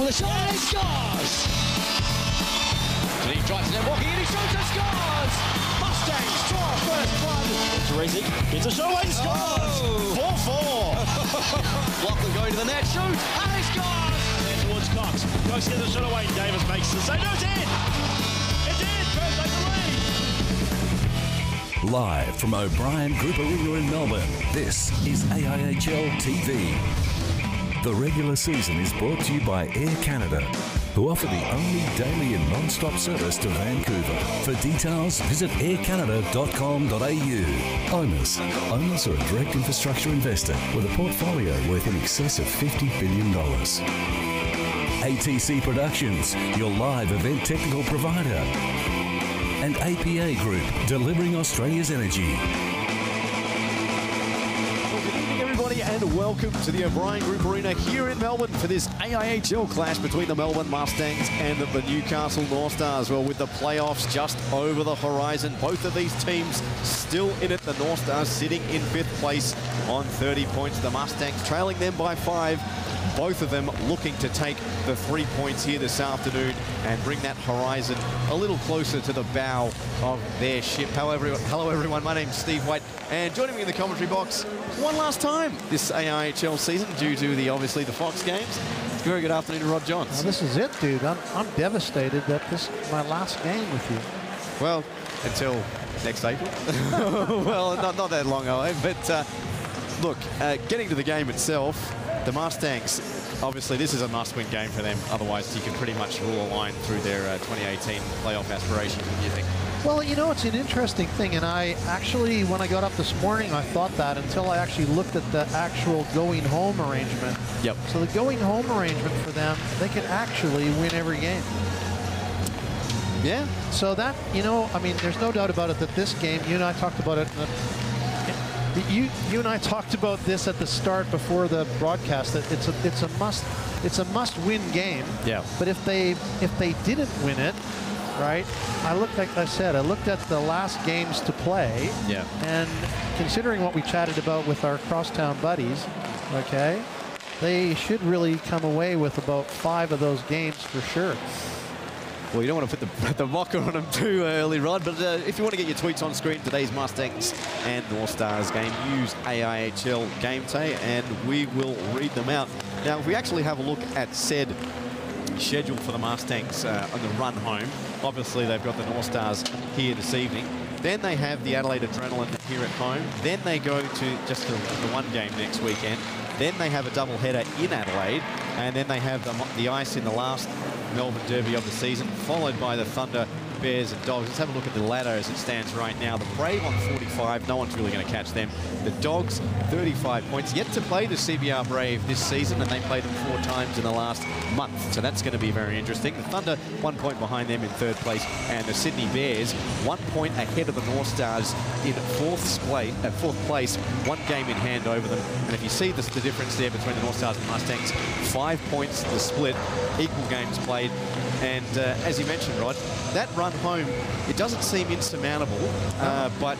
the shot, and he scores! And he tries to walking in, he shoots and scores! Mustangs draw first blood. Teresi gets a shot and scores! 4-4. Lachlan going to the net, shoots, and he scores! And towards Cox. Cox gets the shot away. Davis makes the save. No, it's in! It's in! First over the lead! Live from O'Brien Group Arena in Melbourne, this is AIHL TV. The regular season is brought to you by Air Canada, who offer the only daily and non-stop service to Vancouver. For details, visit aircanada.com.au. Owners. Owners are a direct infrastructure investor with a portfolio worth in excess of $50 billion. ATC Productions, your live event technical provider. And APA Group, delivering Australia's energy. Well, good evening, everybody, and welcome to the O'Brien Group Arena here in Melbourne for this AIHL clash between the Melbourne Mustangs and the Newcastle Northstars. Well, with the playoffs just over the horizon, both of these teams still in it. The Northstars sitting in 5th place on 30 points. The Mustangs trailing them by 5. Both of them looking to take the 3 points here this afternoon and bring that horizon a little closer to the bow of their ship. Hello everyone, my name's Steve White, and joining me in the commentary box one last time this AIHL season due to obviously the Fox games. Very good afternoon to Rod Johns. Well, this is it, dude. I'm devastated that this is my last game with you. Well, until next April. Well, not that long away, but look, getting to the game itself, the Mustangs, obviously this is a must-win game for them. Otherwise, you can pretty much rule a line through their 2018 playoff aspirations. What do you think? Well, you know, it's an interesting thing, and I actually, when I got up this morning, I thought that until I actually looked at the actual going home arrangement. Yep. So the going home arrangement for them, they could actually win every game. Yeah. So that, you know, I mean, there's no doubt about it that this game, you and I talked about it. You and I talked about this at the start before the broadcast, that it's a must-win game. Yeah. But if they didn't win it, right? I looked at the last games to play. Yeah. And considering what we chatted about with our crosstown buddies, okay, they should really come away with about 5 of those games for sure. Well, you don't want to put the mocker on them too early, Rod, but if you want to get your tweets on screen, today's Mustangs and Northstars game, use AIHL Game Day, and we will read them out. Now, if we actually have a look at said schedule for the Mustangs on the run home, obviously they've got the Northstars here this evening. Then they have the Adelaide Adrenaline here at home. Then they go to just the one game next weekend. Then they have a double-header in Adelaide, and then they have the ice in the last Melbourne Derby of the season, followed by the Thunder, Bears and Dogs. Let's have a look at the ladder as it stands right now. The Brave on 45, no one's really going to catch them. The Dogs, 35 points. Yet to play the CBR Brave this season, and they played them 4 times in the last month, so that's going to be very interesting. The Thunder, 1 point behind them in 3rd place, and the Sydney Bears, 1 point ahead of the Northstars in 4th place, 1 game in hand over them. And if you see the difference there between the Northstars and Mustangs, 5 points the split, equal games played. And as you mentioned, Rod, that run home, it doesn't seem insurmountable, but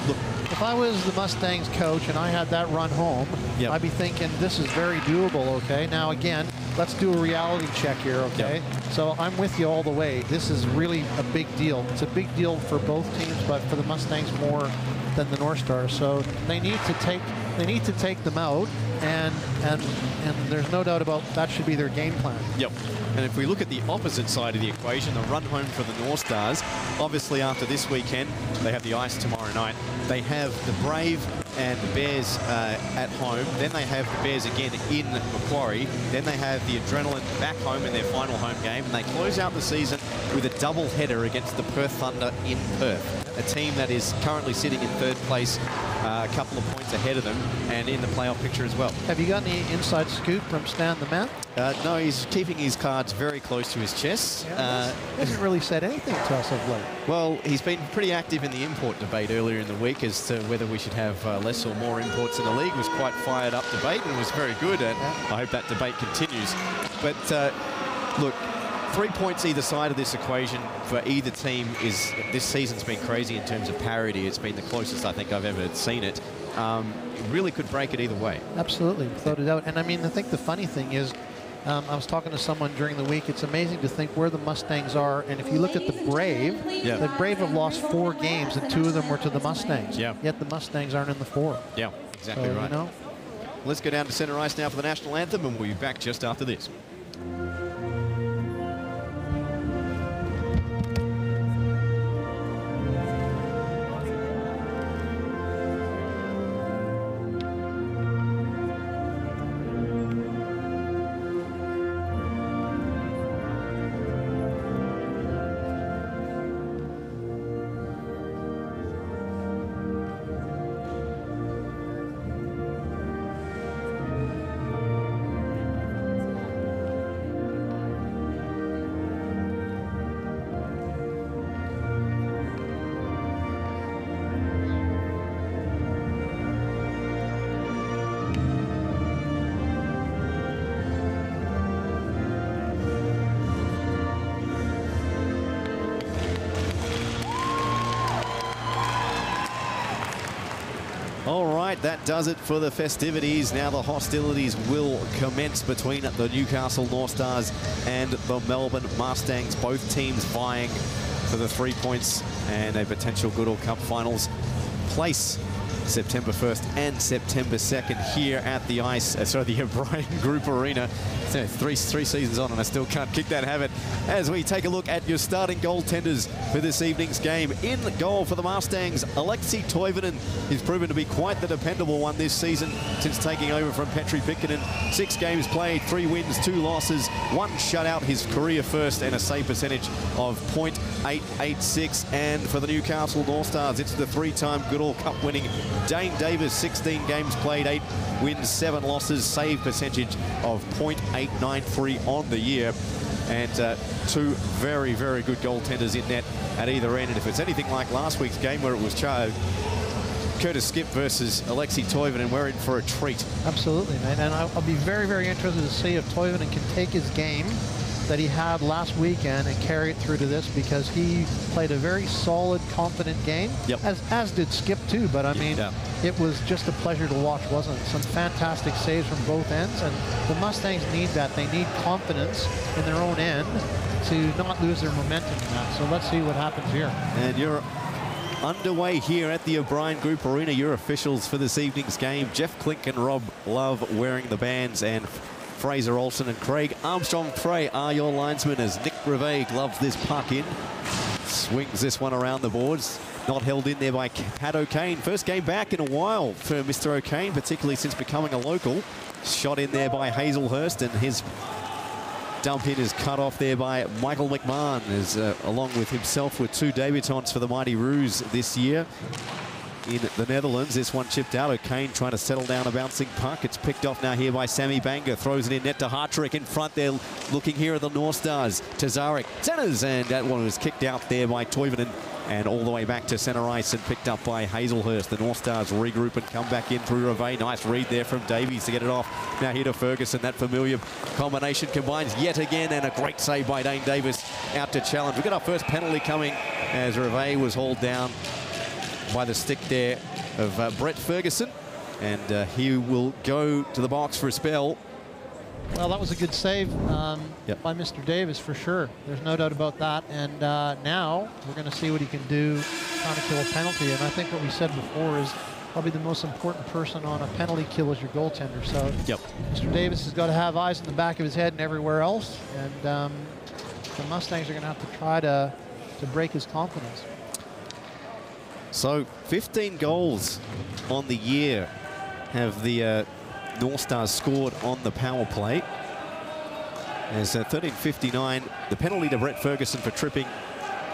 look. If I was the Mustangs coach and I had that run home, yep, I'd be thinking this is very doable, okay? Now, again, let's do a reality check here, okay? Yep. So I'm with you all the way. This is really a big deal. It's a big deal for both teams, but for the Mustangs more than the Northstars. So they need to take them out, and there's no doubt about that should be their game plan. Yep. And if we look at the opposite side of the equation, the run home for the Northstars, obviously after this weekend, they have the ice tomorrow night. They have the Brave and the Bears at home. Then they have the Bears again in Macquarie. Then they have the Adrenaline back home in their final home game. And they close out the season with a double header against the Perth Thunder in Perth, a team that is currently sitting in 3rd place, a couple of points ahead of them, and in the playoff picture as well. Have you got any inside scoop from Stan the Man? No, he's keeping his cards very close to his chest. Yeah, he hasn't really said anything to us of late. Well, he's been pretty active in the import debate earlier in the week as to whether we should have less or more imports in the league. It was quite fired up debate and was very good, and I hope that debate continues. But look, 3 points either side of this equation for either team is, this season's been crazy in terms of parity. It's been the closest I think I've ever seen it. It really could break it either way. Absolutely, without a doubt. And I mean, I think the funny thing is, I was talking to someone during the week. It's amazing to think where the Mustangs are. And if you look at the Brave, the Brave have lost 4 games, and 2 of them were to the Mustangs. Yeah. Yet the Mustangs aren't in the 4. Yeah, exactly So, right. you know, Let's go down to centre ice now for the national anthem, and we'll be back just after this. All right, that does it for the festivities. Now the hostilities will commence between the Newcastle Northstars and the Melbourne Mustangs. Both teams vying for the 3 points and a potential Goodall Cup Finals place September 1st and September 2nd here at the the O'Brien Group Arena. So three seasons on and I still can't kick that habit. As we take a look at your starting goaltenders for this evening's game. In goal for the Mustangs, Alexei Toivonen is proven to be quite the dependable one this season since taking over from Petri Pikkanen. 6 games played, 3 wins, 2 losses, 1 shutout, his career first, and a save percentage of .886. And for the Newcastle Northstars, it's the 3-time Goodall Cup winning Dane Davis. 16 games played, 8 wins, 7 losses, save percentage of .893 on the year. And 2 very, very good goaltenders in net at either end. And if it's anything like last week's game where it was Curtis Skip versus Alexei Toivonen, we're in for a treat. absolutely, man. And I'll be very, very interested to see if Toivonen can take his game that he had last weekend and carry it through to this, because he played a very solid, confident game, as did Skip too. But I mean, it was just a pleasure to watch, wasn't it? Some fantastic saves from both ends, and the Mustangs need that. They need confidence in their own end to not lose their momentum in that. So let's see what happens here. And you're underway here at the O'Brien Group Arena. Your officials for this evening's game: Jeff Klink and Rob Love wearing the bands, and Fraser Olsen and Craig Armstrong-Frey are your linesmen as Nick Reve gloves this puck in. Swings this one around the boards. Not held in there by Pat O'Kane. First game back in a while for Mr. O'Kane, particularly since becoming a local. Shot in there by Hazelhurst, and his dump in is cut off there by Michael McMahon, as along with himself with 2 debutants for the Mighty Roos this year in the Netherlands. This one chipped out. O'Kane trying to settle down a bouncing puck. It's picked off now here by Sammy Banga. Throws it in net to Hartrick in front there. Looking here at the Northstars. Tazarek centers, and that one was kicked out there by Toivonen, and all the way back to centre ice and picked up by Hazelhurst. The Northstars regroup and come back in through Reve. Nice read there from Davies to get it off. Now here to Ferguson. That familiar combination combines yet again, and a great save by Dane Davis out to challenge. We've got our first penalty coming as Reve was hauled down by the stick there of Brett Ferguson, and he will go to the box for a spell. Well, that was a good save by Mr. Davis for sure. There's no doubt about that. And now we're going to see what he can do trying to kill a penalty. And I think what we said before is probably the most important person on a penalty kill is your goaltender. So Mr. Davis has got to have eyes in the back of his head and everywhere else. And the Mustangs are going to have to try to break his confidence. So 15 goals on the year have the Northstars scored on the power play. There's 13:59. The penalty to Brett Ferguson for tripping.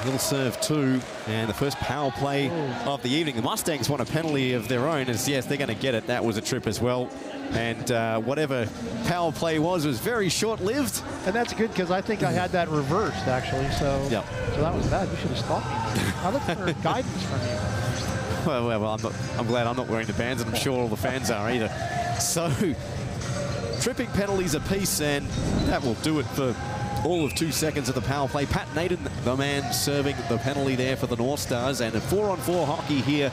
He'll serve 2, and the first power play of the evening. The Mustangs want a penalty of their own, as yes, they're going to get it. That was a trip as well. And whatever power play was very short-lived. And that's good, because I think I had that reversed, actually. So, so that was bad. You should have stopped me. I look for guidance from you. Well, I'm glad I'm not wearing the bands, and I'm sure all the fans are either. So, tripping penalties apiece, and that will do it for all of 2 seconds of the power play. Pat Naden, the man serving the penalty there for the Northstars, and a 4-on-4 hockey here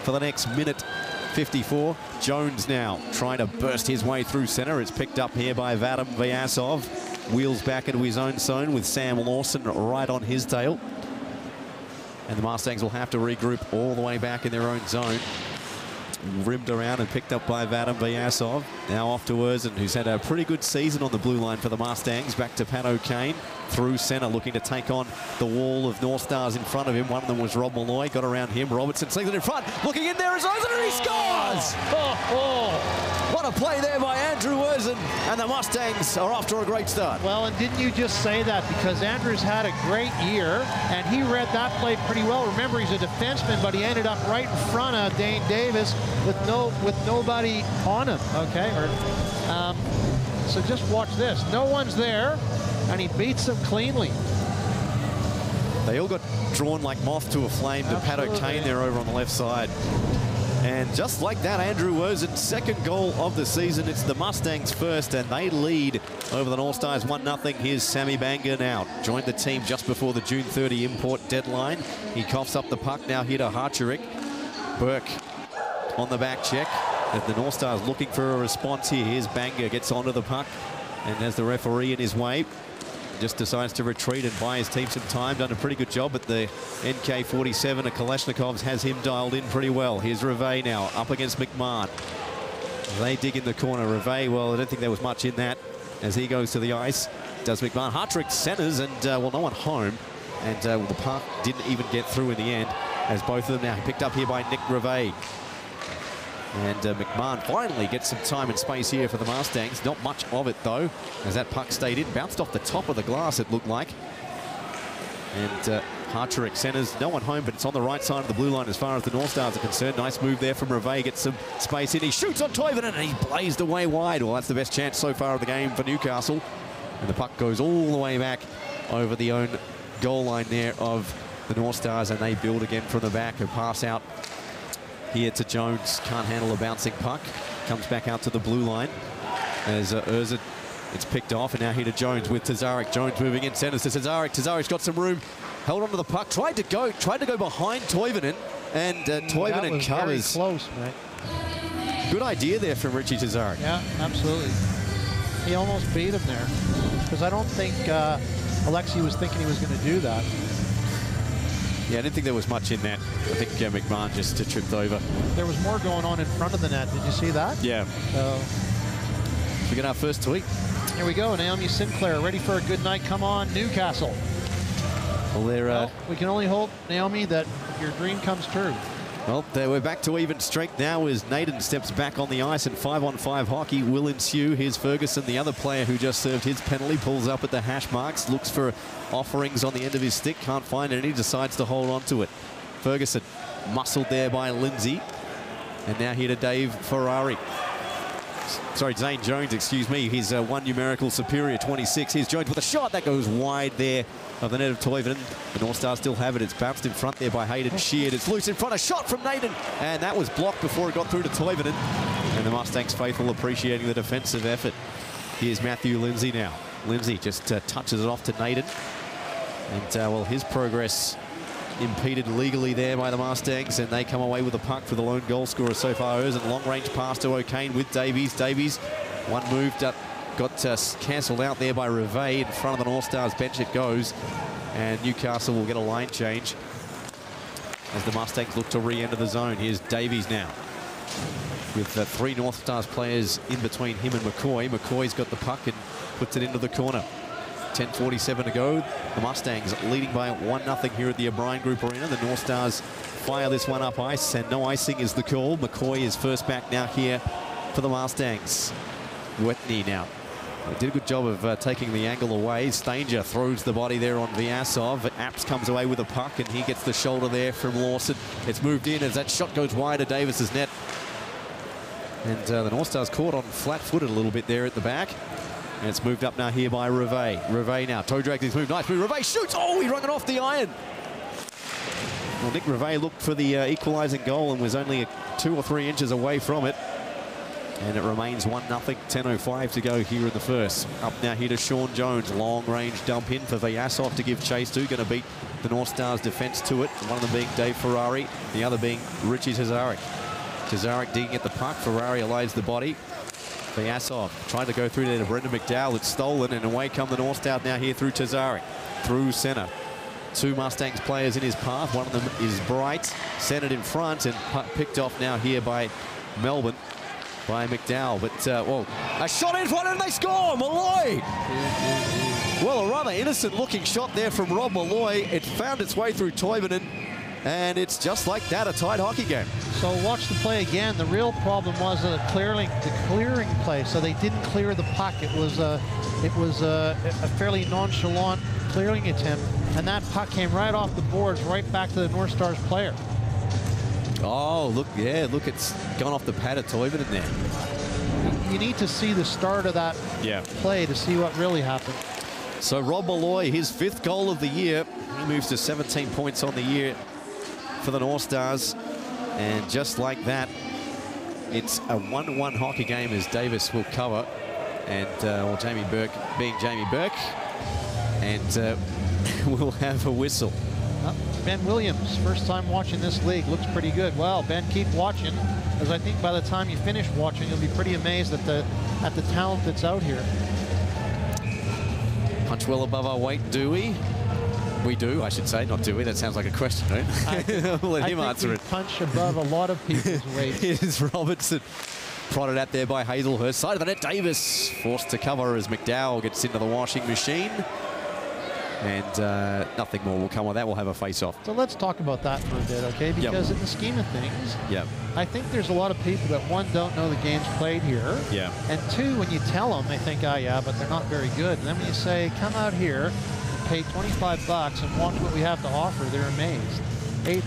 for the next minute 54. Jones now trying to burst his way through centre. It's picked up here by Vadim Vyasov. Wheels back into his own zone with Sam Lawson right on his tail. And the Mustangs will have to regroup all the way back in their own zone. Rimmed around and picked up by Vadim Vyasov. Now off to Erzen, who's had a pretty good season on the blue line for the Mustangs. Back to Pat O'Kane through centre, looking to take on the wall of North Stars in front of him. One of them was Rob Malloy, got around him. Robertson slings it in front, looking in there is Erzen, and he scores! What a play there by Andrew Erzen, and the Mustangs are off to a great start. Well, and didn't you just say that? Because Andrew's had a great year, and he read that play pretty well. Remember, he's a defenseman, but he ended up right in front of Dane Davis with nobody on him, okay? So just watch this. No one's there, and he beats them cleanly. They all got drawn like moth to a flame to Pat O'Kane there over on the left side. And just like that, Andrew Erzen's second goal of the season. It's the Mustangs first, and they lead over the North Stars 1-0. Here's Sammy Banga now. Joined the team just before the June 30 import deadline. He coughs up the puck now here to Harcherik. Burke on the back check. As the North Stars looking for a response here. Here's Banga, gets onto the puck and has the referee in his way. Just decides to retreat and buy his team some time. Done a pretty good job, but the NK-47 of Kalashnikov's has him dialed in pretty well. Here's Reve now, up against McMahon. They dig in the corner. Reve, well, I don't think there was much in that as he goes to the ice. Does McMahon. Hartrick centers, and, well, no one home. And the puck didn't even get through in the end, as both of them now picked up here by Nick Reve. And McMahon finally gets some time and space here for the Mustangs. Not much of it, though, as that puck stayed in. Bounced off the top of the glass, it looked like. And Harcherik centers. No one home, but it's on the right side of the blue line as far as the North Stars are concerned. Nice move there from Reve. Gets some space in. He shoots on Toivonen, and he blazed away wide. Well, that's the best chance so far of the game for Newcastle. And the puck goes all the way back over the own goal line there of the North Stars, and they build again from the back. A pass out here to Jones. Can't handle a bouncing puck. Comes back out to the blue line as Erzen, it's picked off, and now here to Jones with Tazarek. Jones moving in centers to Tazarek. Tazarek's got some room, held onto the puck, tried to go behind Toivonen, and Toivonen covers. Very close, mate. Good idea there from Richie Tazarek. Yeah, absolutely. He almost beat him there, because I don't think Alexei was thinking he was going to do that. Yeah, I didn't think there was much in that. I think McMahon just tripped over. There was more going on in front of the net. Did you see that? Yeah. So we get our first tweet. Here we go. Naomi Sinclair ready for a good night. Come on, Newcastle. Well, we can only hope, Naomi, that your dream comes true. Well, we're back to even strength now as Naden steps back on the ice, and 5-on-5 hockey will ensue. Here's Ferguson, the other player who just served his penalty, pulls up at the hash marks, looks for offerings on the end of his stick, can't find any, decides to hold on to it. Ferguson muscled there by Lindsay, and now here to Dave Ferrari. Sorry, Zane Jones, excuse me. He's one numerical superior, 26. Here's Jones with a shot that goes wide there of the net of Toivonen. The North Stars still have it. It's bounced in front there by Hayden Sheard. It's loose in front. A shot from Naden, and that was blocked before it got through to Toivonen. And the Mustangs faithful appreciating the defensive effort. Here's Matthew Lindsay now. Lindsay just touches it off to Naden. And, well, his progress impeded legally there by the Mustangs, and they come away with the puck for the lone goal scorer so far. Erzen, long-range pass to O'Kane with Davies. Davies, one move got cancelled out there by Reve. In front of the North Stars bench it goes, and Newcastle will get a line change as the Mustangs look to re-enter the zone. Here's Davies now with three North Stars players in between him and McCoy. McCoy's got the puck and puts it into the corner. 10:47 to go. The Mustangs leading by 1-0 here at the O'Brien Group Arena. The North Stars fire this one up ice, and no icing is the call. McCoy is first back now here for the Mustangs. Whitney now. They did a good job of taking the angle away. Stanger throws the body there on Vyasov. Apps comes away with a puck, and he gets the shoulder there from Lawson. It's moved in as that shot goes wide of Davis's net. And the North Stars caught on flat-footed a little bit there at the back. And it's moved up now here by Reve. Reve now, toe drags his move, nice move. Reve shoots, oh, he rung it off the iron. Well, Nick Reve looked for the equalising goal and was only 2 or 3 inches away from it. And it remains 1-0, 10:05 to go here in the first. Up now here to Sean Jones, long-range dump in for Vyasov to give chase to. Going to beat the North Stars defence to it. One of them being Dave Ferrari, the other being Richie Tazarek. Tazarek digging at the puck. Ferrari lays the body. Vyasov trying to go through there to Brendan McDowell. It's stolen, and away come the North Stars now here through Tazarek. Through centre. 2 Mustangs players in his path. One of them is Bright, centered in front and picked off now here by Melbourne, by McDowell. But, well, a shot in front and they score! Malloy! Well, a rather innocent-looking shot there from Rob Malloy. It found its way through Toivonen, and it's just like that, a tight hockey game. So watch the play again. The real problem was the clearing play. So they didn't clear the puck. It was a fairly nonchalant clearing attempt, and that puck came right off the boards, right back to the North Stars player. Oh, look, yeah, look, it's gone off the pad of Toivonen there. You need to see the start of that play to see what really happened. So Rob Malloy, his 5th goal of the year. He moves to 17 points on the year for the North Stars. And just like that, it's a 1-1 hockey game as Davis will cover. And, well, Jamie Burke being Jamie Burke. And we'll have a whistle. Ben Williams, first time watching this league, looks pretty good. Well, Ben, keep watching, because I think by the time you finish watching, you'll be pretty amazed at the talent that's out here. Punch well above our weight, do we? We do, I should say, not do we. That sounds like a question, right? We'll let him answer it. Punch above a lot of people's weight. Here's Robertson. Prodded at there by Hazelhurst. Side of the net, Davis forced to cover as McDowell gets into the washing machine. And nothing more will come of that. We'll have a face-off. So let's talk about that for a bit, okay? Because in the scheme of things, I think there's a lot of people that, one, don't know the game's played here. And 2, when you tell them, they think, oh, yeah, but they're not very good. And then when you say, come out here, pay $25 and watch what we have to offer, they're amazed. Hey,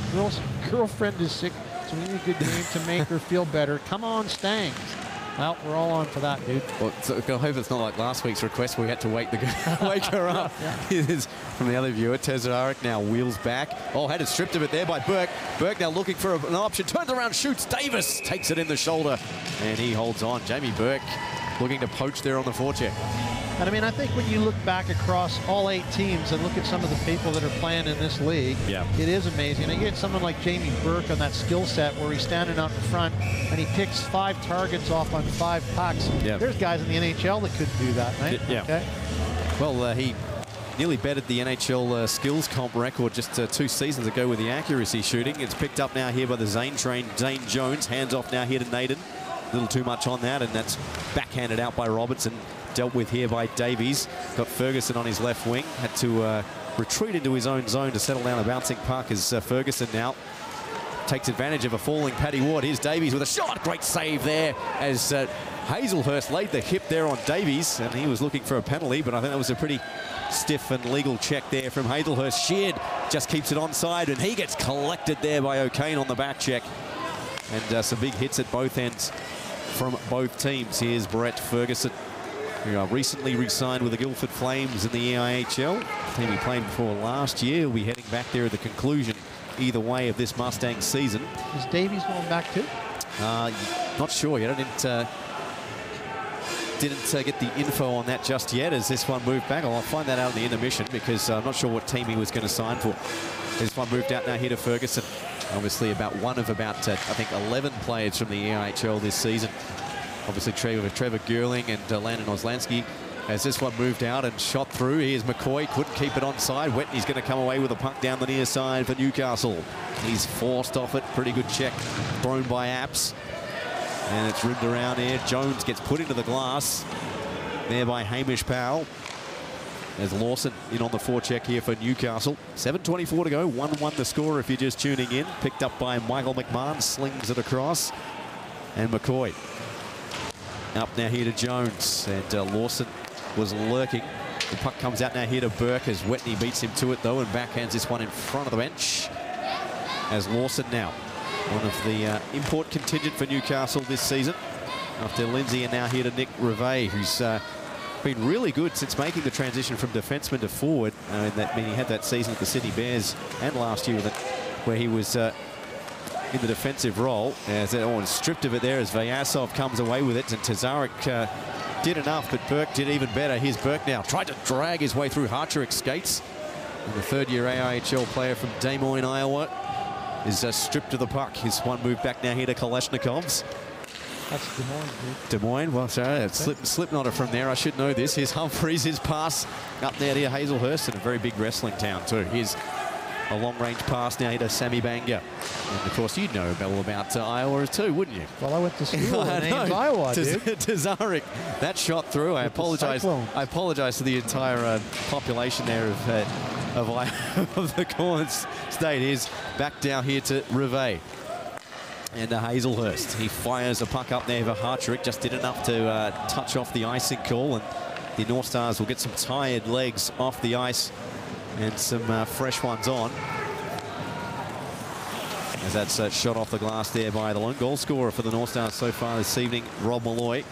girlfriend is sick, so we need a good game to make her feel better. Come on, Stangs. Well, we're all on for that, dude. Well, so I hope it's not like last week's request where we had to wake her up. It is from the other viewer. Tazarek now wheels back. Oh, had it stripped of it there by Burke. Burke now looking for an option. Turns around, shoots. Davis takes it in the shoulder, and he holds on. Jamie Burke looking to poach there on the forecheck. And I mean, I think when you look back across all 8 teams and look at some of the people that are playing in this league, it is amazing. And you get someone like Jamie Burke on that skill set where he's standing out in front and he picks 5 targets off on 5 pucks. There's guys in the NHL that couldn't do that, right? Okay. Well, he nearly bettered the NHL skills comp record just 2 seasons ago with the accuracy shooting. It's picked up now here by the Zane train, Zane Jones. Hands off now here to Naden. A little too much on that, and that's backhanded out by Robertson. Dealt with here by Davies. Got Ferguson on his left wing. Had to retreat into his own zone to settle down a bouncing puck as Ferguson now takes advantage of a falling Paddy Ward. Here's Davies with a shot. Great save there as Hazelhurst laid the hip there on Davies, and he was looking for a penalty, but I think that was a pretty stiff and legal check there from Hazelhurst. Sheard just keeps it onside, and he gets collected there by O'Kane on the back check. And some big hits at both ends from both teams. Here's Brett Ferguson, who recently re-signed with the Guildford Flames in the AIHL. The team he played before last year. Will be heading back there at the conclusion, either way, of this Mustang season. Is Davies going back too? Not sure yet. I didn't get the info on that just yet as this one moved back. I'll find that out in the intermission because I'm not sure what team he was going to sign for. This one moved out now here to Ferguson. Obviously about one of about, I think, 11 players from the AIHL this season. Obviously Trevor Gerling and Landon Oslansky. As this one moved out and shot through, here's McCoy, couldn't keep it onside. Wetney's going to come away with a puck down the near side for Newcastle. He's forced off it. Pretty good check thrown by Apps. And it's rimmed around here. Jones gets put into the glass there by Hamish Powell. There's Lawson in on the forecheck here for Newcastle. 7:24 to go. 1-1 the score if you're just tuning in. Picked up by Michael McMahon. Slings it across. And McCoy. Up now here to Jones. And Lawson was lurking. The puck comes out now here to Burke as Wetney beats him to it, though, and backhands this one in front of the bench. As Lawson now, one of the import contingent for Newcastle this season. After Lindsay, and now here to Nick Reve, who's been really good since making the transition from defenseman to forward. He had that season at the Sydney Bears and last year with it, where he was in the defensive role. As stripped of it there as Vyasov comes away with it, and Tazarek did enough, but Burke did even better. Here's Burke now, tried to drag his way through Hartrick skates. And the 3rd-year AIHL player from Des Moines, Iowa. is stripped of the puck. His one move back now here to Kalashnikov's. That's Des Moines, dude. Des Moines, well, sorry, slip nodded from there. I should know this. Here's Humphreys, his pass up there to Hazelhurst, and a very big wrestling town too. Here's a long-range pass now here to Sammy Banga. And of course, you'd know all about Iowa too, wouldn't you? Well, I went to school in Ames, Iowa, dude. Tazarek, that shot through. I apologize to the entire population there of the Corns State. Here's back down here to Rivet. And Hazelhurst, he fires a puck up there for Hartrick, just did enough to touch off the icing call, and the North Stars will get some tired legs off the ice and some fresh ones on. As that's shot off the glass there by the lone goal scorer for the North Stars so far this evening, Rob Malloy.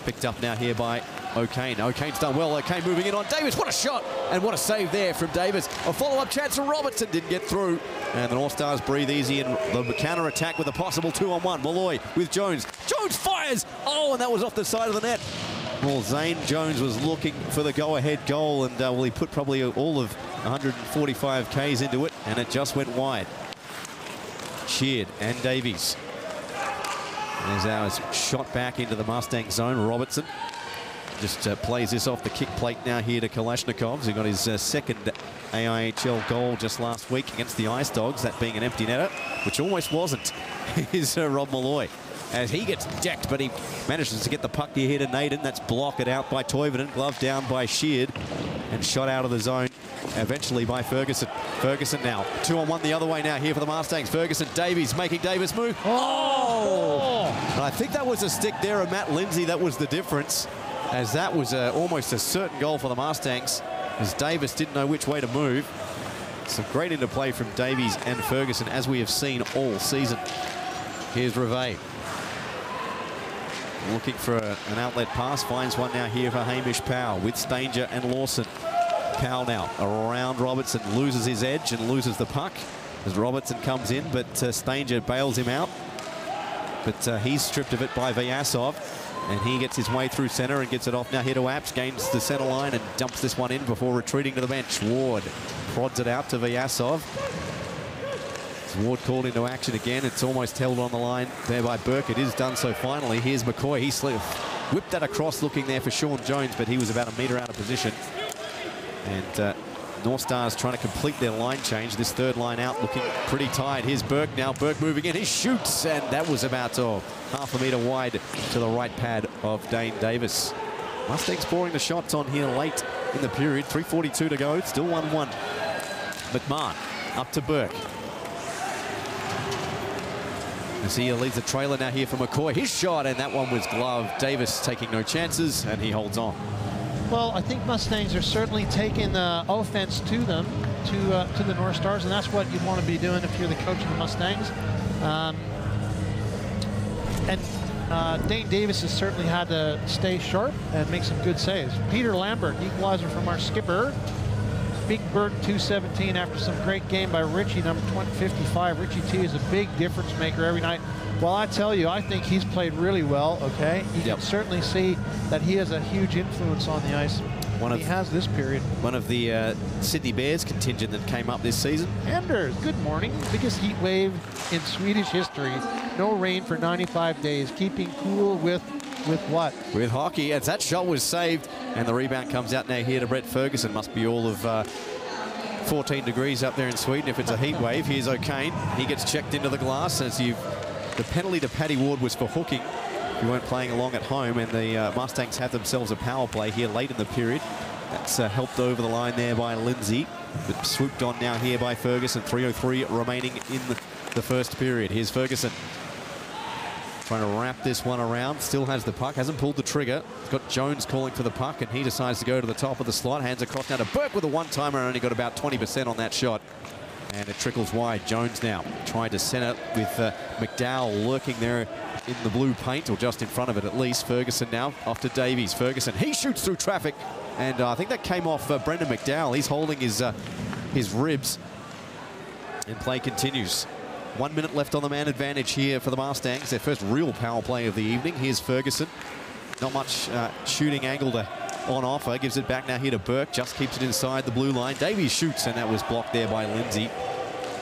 Picked up now here by O'Kane. O'Kane's done well. O'Kane moving in on Davis. What a shot and what a save there from Davis. A follow-up chance from Robertson. Didn't get through. And the North Stars breathe easy in the counter-attack with a possible 2-on-1. Malloy with Jones. Jones fires! Oh, and that was off the side of the net. Well, Zane Jones was looking for the go-ahead goal, and well, he put probably all of 145 Ks into it, and it just went wide. Sheard and Davies. There's ours shot back into the Mustang zone. Robertson just plays this off the kick plate now here to Kalashnikovs, who got his second AIHL goal just last week against the Ice Dogs, that being an empty netter, which almost wasn't. Here's Rob Malloy as he gets decked, but he manages to get the puck here to Naden. That's blocked out by Toivonen, glove down by Sheard, and shot out of the zone eventually by Ferguson. Ferguson now 2-on-1 the other way now here for the Mustangs. Ferguson, Davies making Davis move. Oh! And I think that was a stick there of Matt Lindsay. That was the difference, as that was almost a certain goal for the Mustangs, as Davis didn't know which way to move. Some great interplay from Davies and Ferguson, as we have seen all season. Here's Rivet. Looking for an outlet pass, finds one now here for Hamish Powell with Stanger and Lawson. Powell now around Robertson, loses his edge and loses the puck as Robertson comes in, but Stanger bails him out. But he's stripped of it by Vyasov, and he gets his way through centre and gets it off now here to Apps, gains the centre line and dumps this one in before retreating to the bench. Ward prods it out to Vyasov. Ward called into action again. It's almost held on the line there by Burke. It is done so finally. Here's McCoy. He whipped that across looking there for Sean Jones, but he was about a metre out of position. And North Stars trying to complete their line change. This third line out looking pretty tight. Here's Burke now. Burke moving in. He shoots, and that was about half a metre wide to the right pad of Dane Davis. Mustangs pouring the shots on here late in the period. 3:42 to go. Still 1-1. McMahon up to Burke. As he leads the trailer now here for McCoy. His shot, and that one was gloved. Davis taking no chances, and he holds on. Well, I think Mustangs are certainly taking offense to them, to the North Stars, and that's what you want to be doing if you're the coach of the Mustangs. Dane Davis has certainly had to stay sharp and make some good saves. Peter Lambert, equalizer from our skipper. Big Bird 217 after some great game by Richie, number 55. Richie T is a big difference maker every night. Well, I tell you, I think he's played really well, okay? You can certainly see that he has a huge influence on the ice. He has this period. One of the Sydney Bears contingent that came up this season. Anders, good morning. Biggest heat wave in Swedish history. No rain for 95 days. Keeping cool with what? With hockey. As that shot was saved, and the rebound comes out now here to Brett Ferguson. Must be all of 14 degrees up there in Sweden if it's a heat wave. Here's O'Kane. He gets checked into the glass as the penalty to Paddy Ward was for hooking. You weren't playing along at home, and the Mustangs have themselves a power play here late in the period. That's helped over the line there by Lindsay, but swooped on now here by Ferguson. 3:03 remaining in the first period. Here's Ferguson trying to wrap this one around. Still has the puck, hasn't pulled the trigger. He's got Jones calling for the puck, and he decides to go to the top of the slot. Hands across now to Burke with a one-timer, and only got about 20% on that shot. And it trickles wide. Jones now trying to center with McDowell lurking there in the blue paint, or just in front of it at least. Ferguson now off to Davies. Ferguson, he shoots through traffic, and I think that came off Brendan McDowell. He's holding his ribs, and play continues. 1 minute left on the man advantage here for the Mustangs. Their first real power play of the evening. Here's Ferguson. Not much shooting angle on offer. Gives it back now here to Burke. Just keeps it inside the blue line. Davies shoots, and that was blocked there by Lindsay.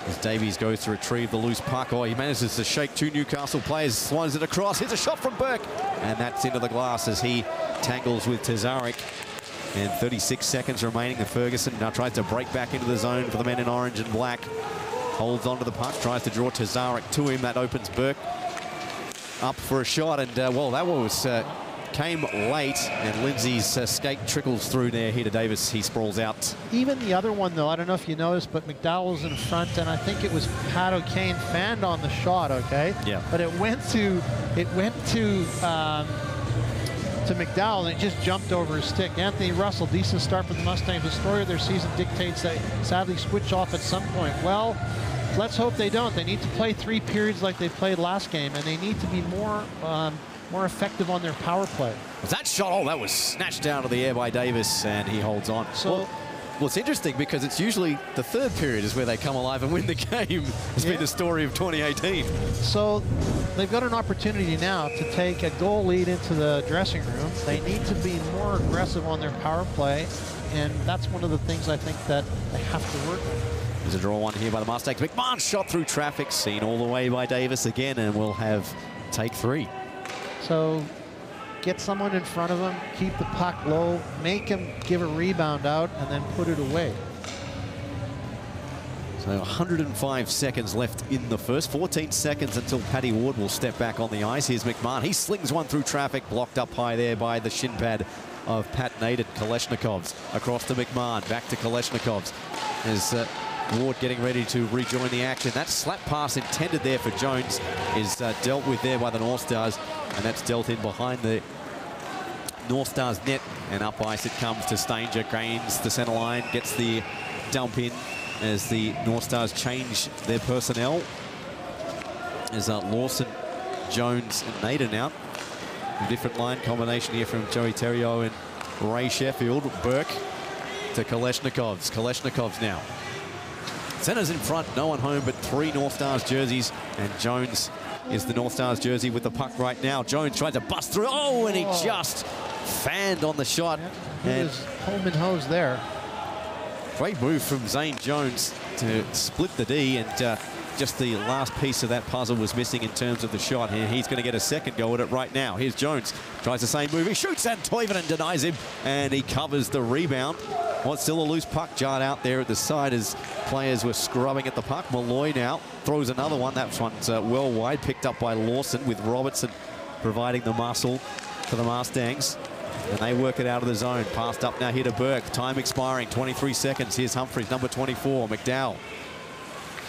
As Davies goes to retrieve the loose puck. Oh, he manages to shake two Newcastle players, slides it across. Here's a shot from Burke. And that's into the glass as he tangles with Tazarek. And 36 seconds remaining. And Ferguson now tries to break back into the zone for the men in orange and black. Holds onto the puck, tries to draw Tazarek to him. That opens Burke up for a shot. And, well, that was came late. And Lindsay's skate trickles through there. Here to Davis. He sprawls out. Even the other one, though, I don't know if you noticed, but McDowell's in front. And I think it was Pat O'Kane fanned on the shot, okay? Yeah. But it went to McDowell, and it just jumped over his stick. Anthony Russell, decent start for the Mustangs. The story of their season dictates they sadly switch off at some point. Well, let's hope they don't. They need to play 3 periods like they played last game, and they need to be more effective on their power play. Was that shot? Oh, that was snatched out of the air by Davis, and he holds on. So, well, it's interesting because it's usually the 3rd period is where they come alive and win the game. It's been the story of 2018. So they've got an opportunity now to take a goal lead into the dressing room. They need to be more aggressive on their power play, and that's one of the things I think that they have to work on. There's a draw one here by the Mustangs. McMahon shot through traffic, seen all the way by Davis again, and we'll have take 3. So get someone in front of him, keep the puck low, make him give a rebound out, and then put it away. So 105 seconds left in the first. 14 seconds until Paddy Ward will step back on the ice. Here's McMahon. He slings one through traffic, blocked up high there by the shin pad of Pat Naden. Kalashnikov's across to McMahon, back to Kalashnikov's. As Ward getting ready to rejoin the action. That slap pass intended there for Jones is dealt with there by the North Stars, and that's dealt in behind the North Stars net, and up ice it comes to Stanger. Gains the center line, gets the dump in as the North Stars change their personnel. As Lawson, Jones and Naden out. A different line combination here from Joey Terrio and Ray Sheffield. Burke to Kalashnikov's. Kalashnikov's now. Centers in front, no one home but 3 North Stars jerseys, and Jones is the North Stars jersey with the puck right now. Jones tries to bust through. Oh, and he just fanned on the shot. And Holman hose there. Great move from Zane Jones to split the D, and just the last piece of that puzzle was missing in terms of the shot. Here, he's going to get a second go at it right now. Here's Jones, tries the same move. He shoots at Toivonen, denies him, and he covers the rebound. Well, it's still a loose puck jarred out there at the side as players were scrubbing at the puck. Malloy now throws another one. That one's well wide, picked up by Lawson, with Robertson providing the muscle for the Mustangs. And they work it out of the zone. Passed up now here to Burke. Time expiring, 23 seconds. Here's Humphries, number 24, McDowell.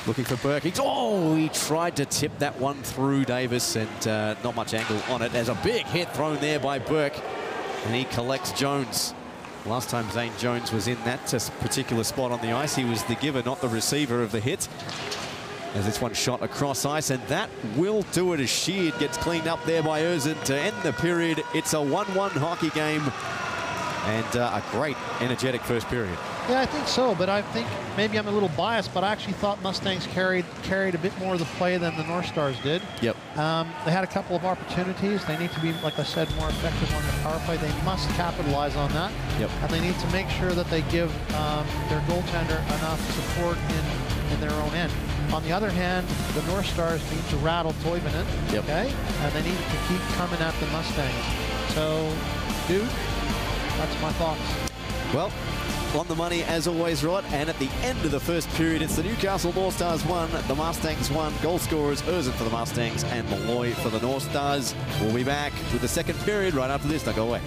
Looking for Burke. He tried to tip that one through Davis, and not much angle on it. There's a big hit thrown there by Burke, and he collects Jones. Last time Zane Jones was in that particular spot on the ice, he was the giver, not the receiver of the hit. As this one shot across ice, and that will do it as Sheard gets cleaned up there by Erzin to end the period. It's a 1-1 hockey game, and a great, energetic first period. Yeah, I think so, but I think maybe I'm a little biased, but I actually thought Mustangs carried a bit more of the play than the North Stars did. Yep. They had a couple of opportunities. They need to be, like I said, more effective on the power play. They must capitalize on that. Yep. And they need to make sure that they give their goaltender enough support in their own end. On the other hand, the North Stars need to rattle Toivonen, yep. Okay? And they need to keep coming at the Mustangs. So, dude, that's my thoughts. Well, on the money as always, Rod. And at the end of the first period, it's the Newcastle Northstars 1, the Mustangs 1. Goal scorers, Erzin for the Mustangs and Malloy for the North Stars. We'll be back with the second period right after this. Don't go away.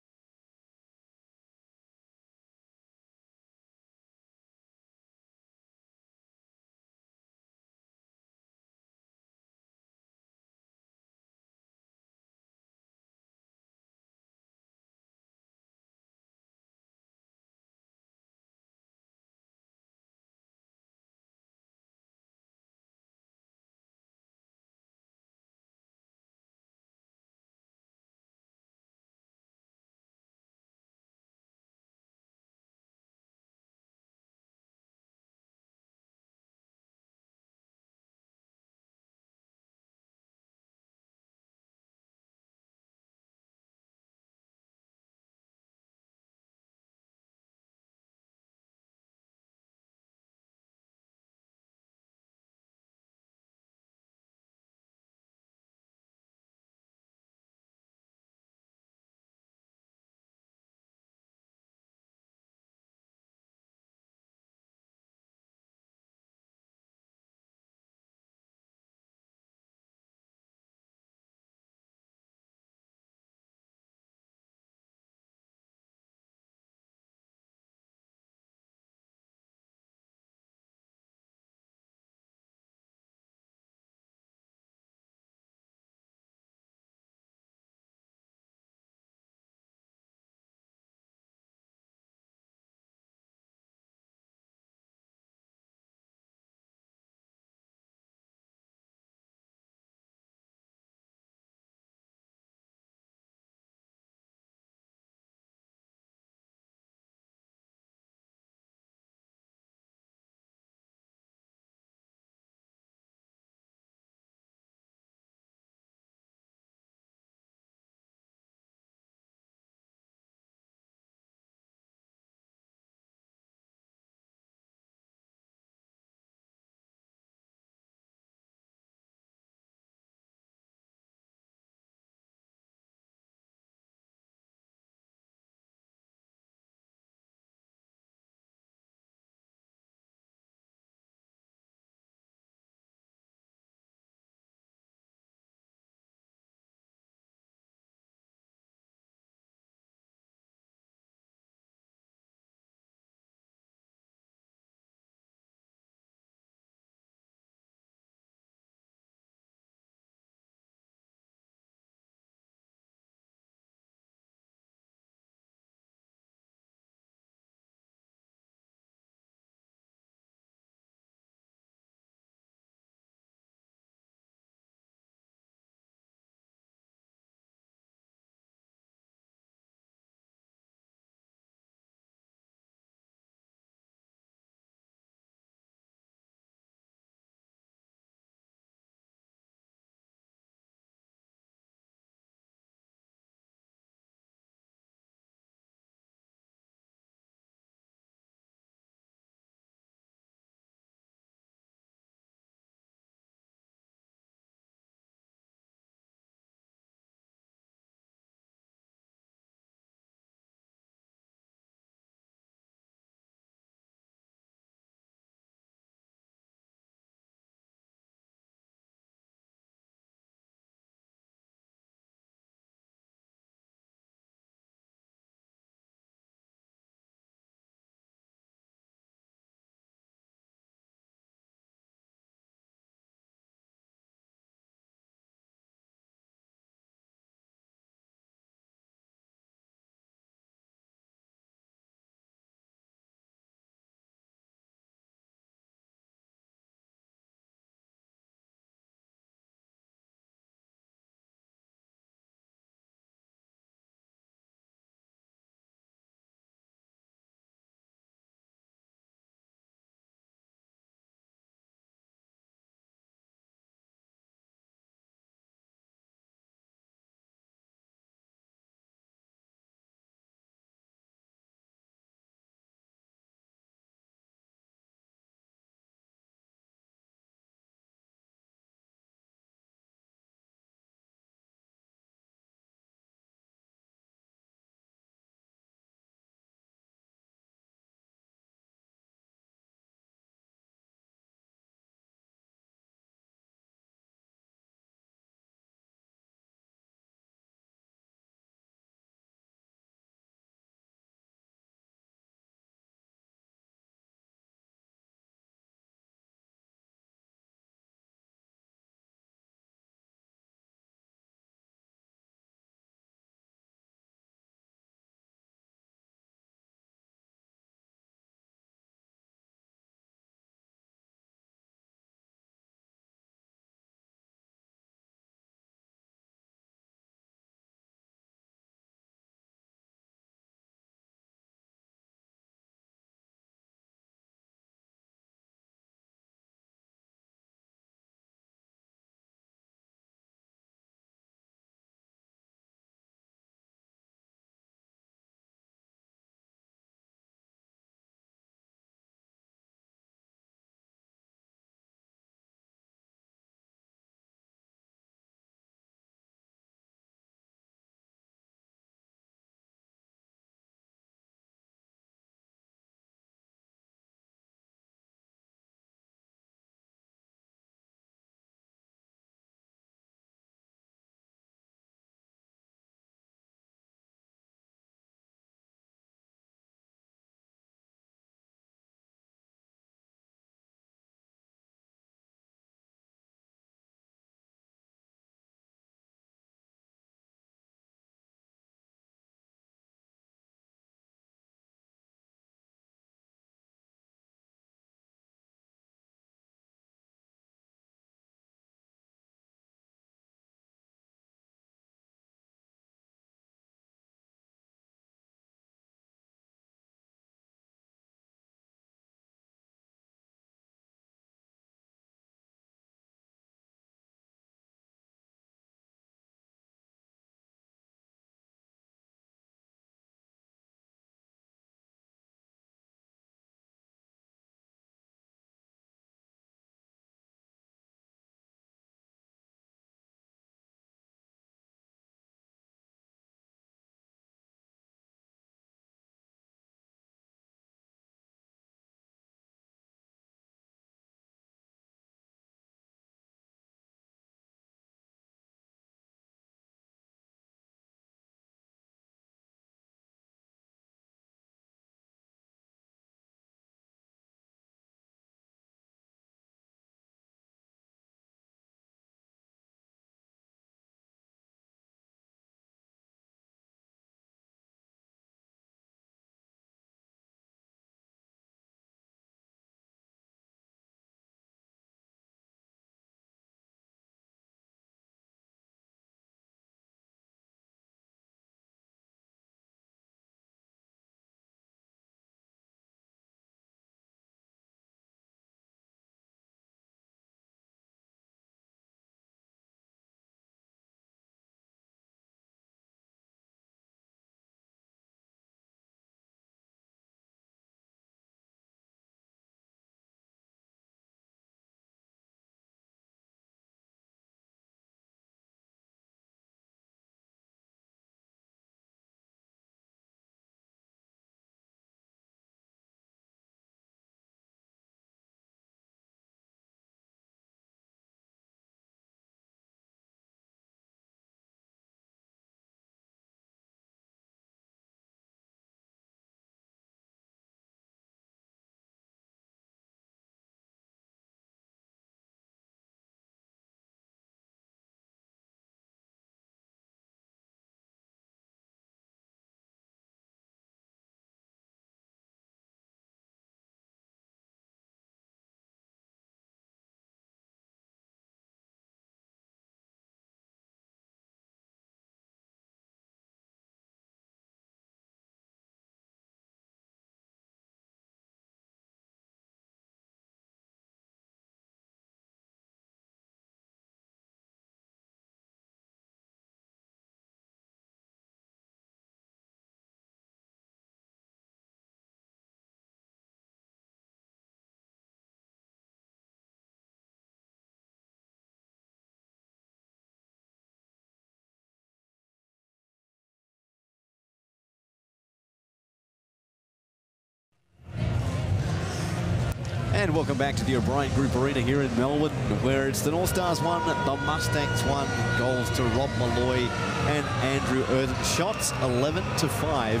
And welcome back to the O'Brien Group Arena here in Melbourne, where it's the Northstars 1, the Mustangs 1. Goals to Rob Malloy and Andrew Earthen. Shots 11-5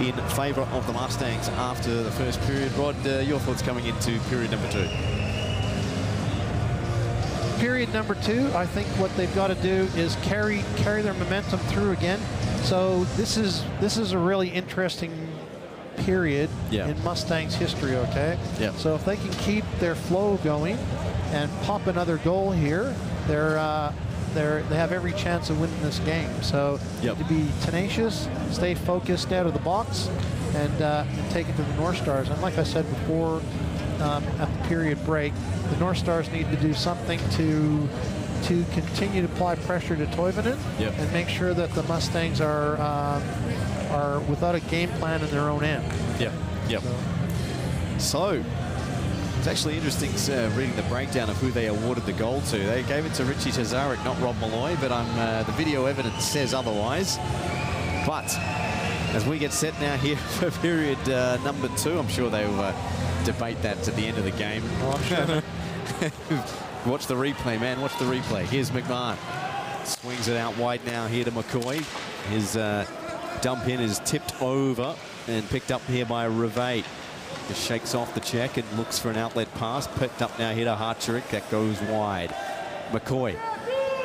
in favour of the Mustangs after the first period. Rod, your thoughts coming into period number 2? Period number 2, I think what they've got to do is carry their momentum through again. So this is a really interesting period in Mustangs history, okay? Yeah. So if they can keep their flow going and pop another goal here, they have every chance of winning this game. So to be tenacious, stay focused out of the box, and take it to the Northstars. And like I said before, at the period break, the Northstars need to do something to continue to apply pressure to Toivonen and make sure that the Mustangs are without a game plan in their own end. So it's actually interesting reading the breakdown of who they awarded the goal to. They gave it to Richie Tazarek, not Rob Malloy, but the video evidence says otherwise. But as we get set now here for period number 2, I'm sure they will debate that at the end of the game. Oh, I'm sure. Watch the replay, man. Watch the replay. Here's McMahon. Swings it out wide now here to McCoy. His dump in is tipped over and picked up here by Reve. Just shakes off the check and looks for an outlet pass. Picked up now here to Hartcherich. That goes wide. McCoy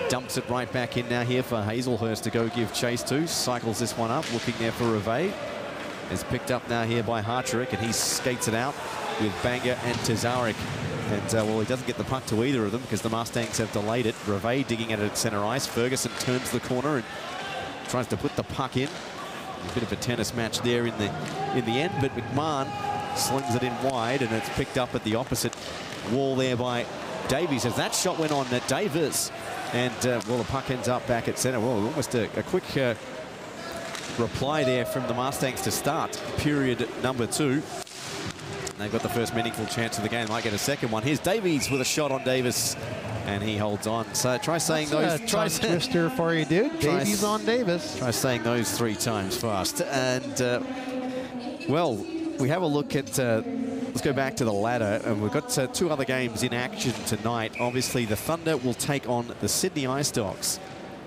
dumps it right back in now here for Hazelhurst to go give chase to. Cycles this one up, looking there for Reve. It's picked up now here by Hartcherich, and he skates it out with Banga and Tazarek. And, well, he doesn't get the puck to either of them because the Mustangs have delayed it. Reve digging at it at centre ice. Ferguson turns the corner and tries to put the puck in. A bit of a tennis match there in the end, but McMahon slings it in wide, and it's picked up at the opposite wall there by Davies. As that shot went on Davis, and, well, the puck ends up back at centre. Well, almost a quick reply there from the Mustangs to start period number 2. They've got the first meaningful chance of the game. Might get a second one. Here's Davies with a shot on Davis, and he holds on. So try saying those. Try twister for you, dude. Davies on Davis. Try saying those 3 times fast. And well, we have a look at. Let's go back to the ladder, and we've got 2 other games in action tonight. Obviously, the Thunder will take on the Sydney Ice Dogs,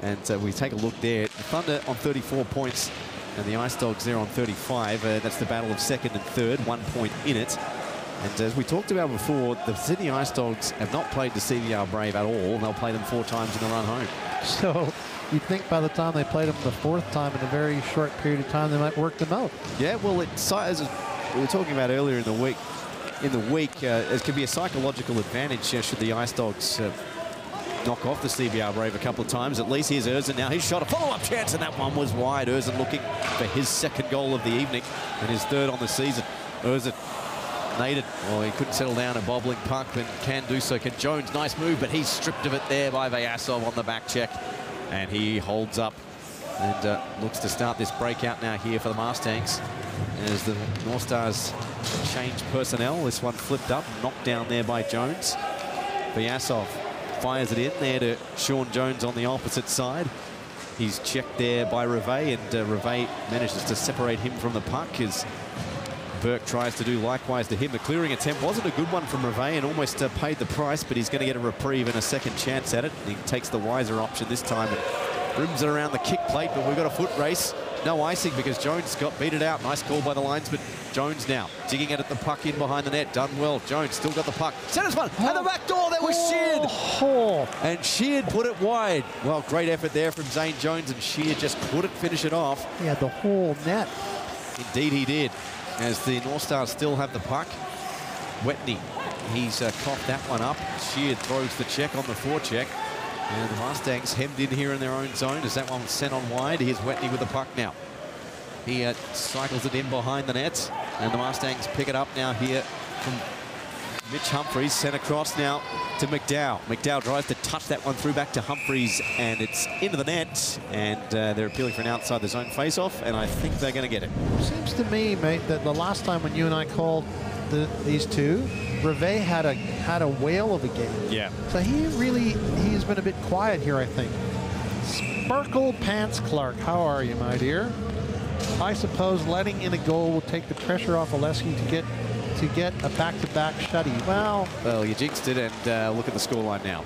and we take a look there. The Thunder on 34 points. And the Ice Dogs there on 35. That's the battle of second and third, 1 point in it. And as we talked about before, the Sydney Ice Dogs have not played the CVR Brave at all. They'll play them 4 times in the run home. So you think by the time they played them the 4th time in a very short period of time, they might work them out? Yeah, well, as we were talking about earlier in the week, it could be a psychological advantage should the Ice Dogs knock off the CVR Brave a couple of times. At least here's Erzin now. He's shot a follow-up chance, and that one was wide. Erzin looking for his 2nd goal of the evening and his 3rd on the season. Erzin needed. Well, he couldn't settle down a bobbling puck, and can do so. Can Jones? Nice move, but he's stripped of it there by Vyasov on the back check, and he holds up and looks to start this breakout now here for the Mustangs. As the Northstars change personnel, this one flipped up, knocked down there by Jones. Vyasov fires it in there to Sean Jones on the opposite side. He's checked there by Reve, and Reve manages to separate him from the puck as Burke tries to do likewise to him. The clearing attempt wasn't a good one from Reve and almost paid the price, but he's going to get a reprieve and a second chance at it. And he takes the wiser option this time and rims it around the kick plate, but we've got a foot race. No icing because Jones got beat it out. Nice call by the linesman. Jones now digging at it, the puck in behind the net. Done well. Jones still got the puck. Centers one. And the back door. There was Sheard. And Sheard put it wide. Well, great effort there from Zane Jones, and Sheard just couldn't finish it off. He had the whole net. Indeed he did. As the Northstars still have the puck. Wetney, he's coughed that one up. Sheard throws the check on the forecheck. And the Mustangs hemmed in here in their own zone as that one's sent on wide. Here's Wetney with the puck now. He cycles it in behind the net, and the Mustangs pick it up now here from Mitch Humphreys. Sent across now to McDowell. McDowell tries to touch that one through back to Humphreys, and it's into the net. And they're appealing for an outside the zone face-off, and I think they're going to get it. Seems to me, mate, that the last time when you and I called these two, Reve had a whale of a game. Yeah. So he's been a bit quiet here, I think. Sparkle Pants Clark, how are you, my dear? I suppose letting in a goal will take the pressure off Oleski to get to get a back-to-back shutty. Well, you jinxed it, and look at the scoreline now.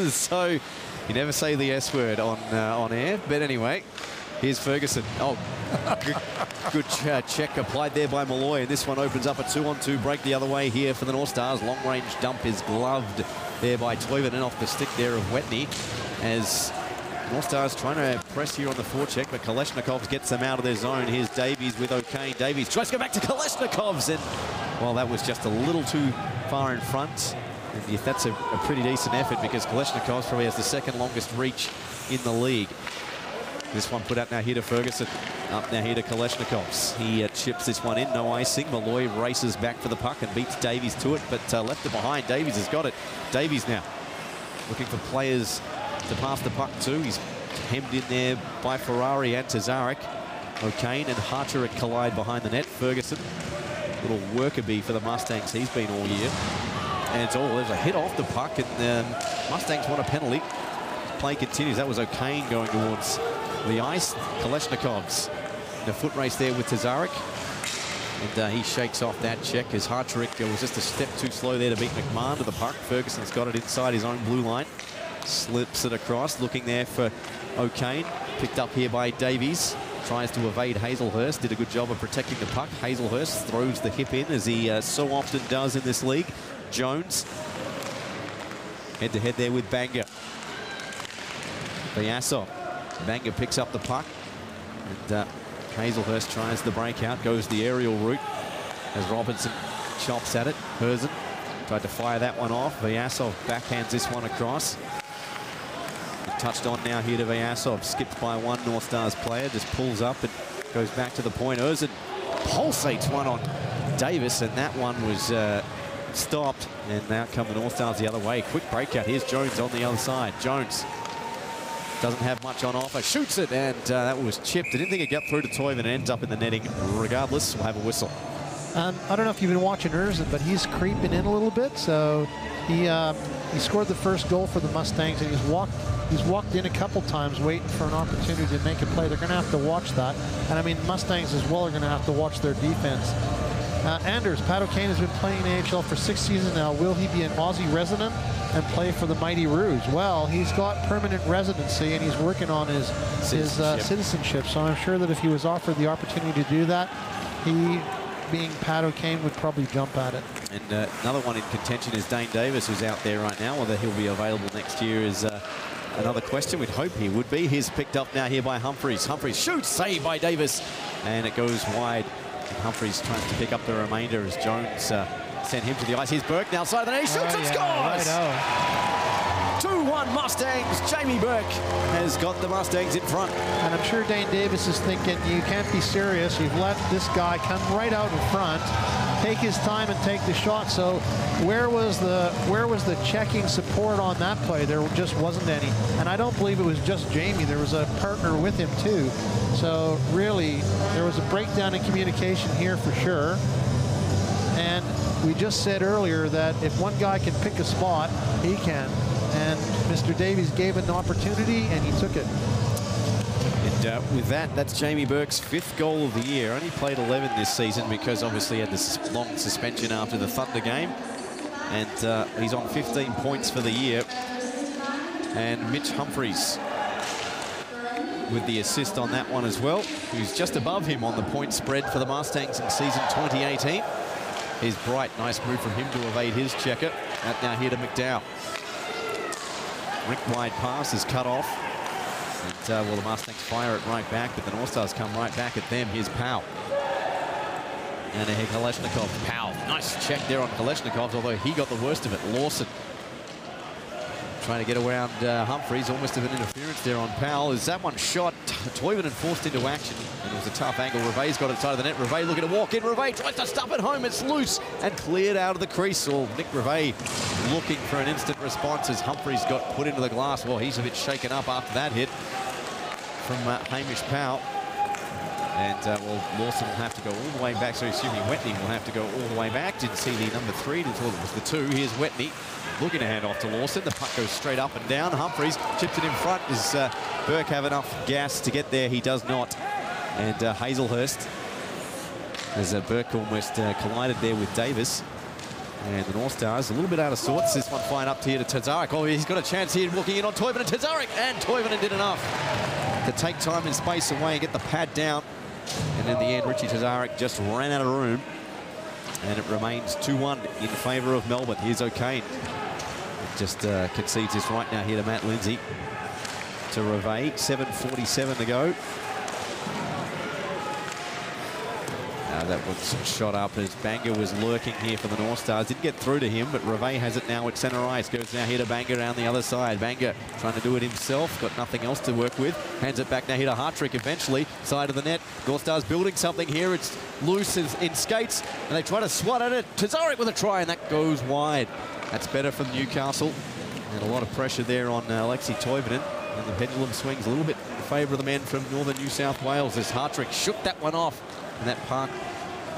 So you never say the S word on air, but anyway, here's Ferguson. Oh, good check applied there by Malloy, and this one opens up a 2-on-2 break the other way here for the North Stars. Long-range dump is gloved there by Toivonen off the stick there of Wetney, as North Stars trying to press here on the forecheck, but Kalashnikovs gets them out of their zone. Here's Davies with O'Kane. Davies tries to go back to Kalashnikovs, and, well, that was just a little too far in front. And that's a pretty decent effort, because Kalashnikovs probably has the second longest reach in the league. This one put out now here to Ferguson. Up now here to Kalashnikovs. He chips this one in, no icing. Malloy races back for the puck and beats Davies to it, but left it behind. Davies has got it. Davies now looking for players to pass the puck to. He's hemmed in there by Ferrari and Tazarek. O'Kane and Harturick collide behind the net. Ferguson, little worker bee for the Mustangs he's been all year. And it's all, there's a hit off the puck, and Mustangs want a penalty. Play continues. That was O'Kane going towards the ice. Kalashnikovs in a foot race there with Tazarek. And he shakes off that check as Harturick was just a step too slow there to beat McMahon to the puck. Ferguson's got it inside his own blue line. Slips it across, looking there for O'Kane. Picked up here by Davies. Tries to evade Hazelhurst. Did a good job of protecting the puck. Hazelhurst throws the hip in, as he so often does in this league. Jones head-to-head there with Banga. Vyasov. Banga picks up the puck. And Hazelhurst tries the breakout. Goes the aerial route as Robinson chops at it. Herzen tried to fire that one off. Vyasov backhands this one across. Touched on now here to Vyasov. Skipped by one North Stars player. Just pulls up and goes back to the point. Herzen pulsates one on Davis, and that one was stopped. And now come the North Stars the other way. Quick breakout. Here's Jones on the other side. Jones doesn't have much on offer. Shoots it, and that was chipped. I didn't think it got through to Toivonen, and ends up in the netting. Regardless, we'll have a whistle. I don't know if you've been watching Herzen, but he's creeping in a little bit. So he scored the first goal for the Mustangs, and he's walked in a couple times waiting for an opportunity to make a play. They're going to have to watch that. And I mean, Mustangs as well are going to have to watch their defense. Anders, Pat O'Kane has been playing in AHL for 6 seasons now. Will he be an Aussie resident and play for the Mighty Rouge? Well, he's got permanent residency, and he's working on his citizenship. So I'm sure that if he was offered the opportunity to do that, he, being Pat O'Kane, would probably jump at it. And another one in contention is Dane Davis, who's out there right now. Whether he'll be available next year is another question. We'd hope he would be. He's picked up now here by Humphreys. Humphreys shoots, saved by Davis, and it goes wide. And Humphreys tries to pick up the remainder as Jones sent him to the ice. Here's Burke now side of the net. He shoots and scores! 2-1 Mustangs. Jamie Burke has got the Mustangs in front. And I'm sure Dane Davis is thinking, you can't be serious. You've let this guy come right out in front, take his time and take the shot. So where was the checking support on that play? There just wasn't any. And I don't believe it was just Jamie. There was a partner with him too. So really, there was a breakdown in communication here for sure. And we just said earlier that if one guy can pick a spot, he can. And Mr. Davies gave an opportunity, and he took it. And with that, that's Jamie Burke's 5th goal of the year. Only played 11 this season because obviously he had this long suspension after the Thunder game. And he's on 15 points for the year. And Mitch Humphreys with the assist on that one as well, who's just above him on the point spread for the Mustangs in season 2018. Here's Bright. Nice move from him to evade his checker. Out now here to McDowell. Rink wide pass is cut off. And, well, the Mustangs fire it right back, but the North Stars come right back at them. Here's Powell. And ahead Kalashnikov. Powell. Nice check there on Kalashnikov, although he got the worst of it. Lawson trying to get around Humphreys. Almost of an interference there on Powell. As that one shot, Toivonen forced into action. And it was a tough angle. Reve's got it side of the net. Reve looking to walk in. Reve tries to stop it home. It's loose and cleared out of the crease. Or Nick Reve looking for an instant response as Humphreys got put into the glass. Well, he's a bit shaken up after that hit from Hamish Powell. And, well, Lawson will have to go all the way back. So, excuse me, Wetney will have to go all the way back. Didn't see the number 3 until it was the 2. Here's Wetney looking to hand off to Lawson. The puck goes straight up and down. Humphreys chips it in front. Does Burke have enough gas to get there? He does not. And Hazelhurst as Burke almost collided there with Davis. And the Northstars a little bit out of sorts. This one flying up here to Tazarek. Oh, he's got a chance here walking in on Toivonen. Tazarek, and Toivonen did enough to take time and space away and get the pad down. And in the end, Richie Tazarek just ran out of room. And it remains 2-1 in favour of Melbourne. Here's O'Kane. Just concedes this right now here to Matt Lindsay. To Reve, 7:47 to go. That was shot up as Banga was lurking here for the Northstars. Didn't get through to him, but Reve has it now at centre ice. Goes now here to Banga around the other side. Banga trying to do it himself. Got nothing else to work with. Hands it back now here to Hartrick eventually. Side of the net. Northstars building something here. It's loose in skates, and they try to swat at it. Tazarek with a try, and that goes wide. That's better from Newcastle. And a lot of pressure there on Alexi Toivonen. And the pendulum swings a little bit in favour of the men from northern New South Wales as Hartrick shook that one off. And that puck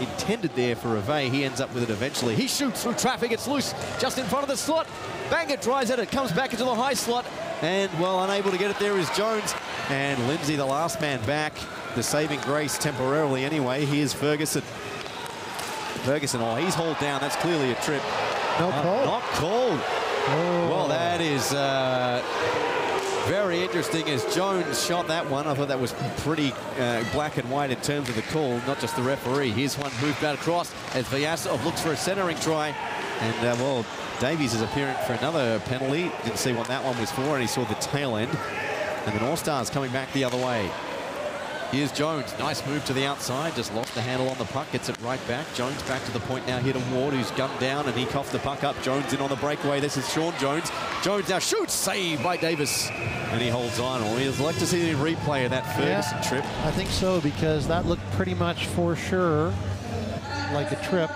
intended there for Reve. He ends up with it eventually. He shoots through traffic. It's loose just in front of the slot. Banga tries at it. Comes back into the high slot. And, well, unable to get it there is Jones. And Lindsay, the last man back. The saving grace temporarily anyway. Here's Ferguson. Ferguson, oh, he's hauled down. That's clearly a trip. No call. Not called. Oh. Well, that is very interesting as Jones shot that one. I thought that was pretty black and white in terms of the call, not just the referee. Here's one moved out across as Vyasov looks for a centering try. And, well, Davies is appearing for another penalty. Didn't see what that one was for, and he saw the tail end. And the Northstars coming back the other way. Here's Jones. Nice move to the outside. Just lost the handle on the puck. Gets it right back. Jones back to the point now here to Ward, who's gunned down, and he coughs the puck up. Jones in on the breakaway. This is Sean Jones. Jones now shoots. Saved by Davis. And he holds on. Well, we'd like to see the replay of that Ferguson trip. I think so, because that looked pretty much for sure like a trip.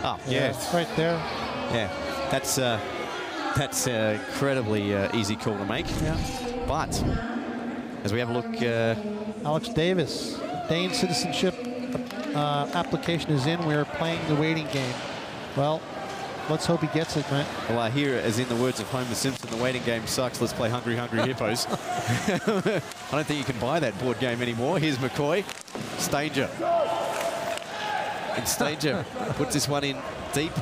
Oh, yeah. Right there. Yeah. That's an incredibly easy call to make. Yeah. But as we have a look... Alex Davis, Dane citizenship application is in. We're playing the waiting game. Well, let's hope he gets it, man. Well, I hear, as in the words of Homer Simpson, the waiting game sucks. Let's play Hungry, Hungry Hippos. I don't think you can buy that board game anymore. Here's McCoy. Stanger. And Stanger puts this one in deep.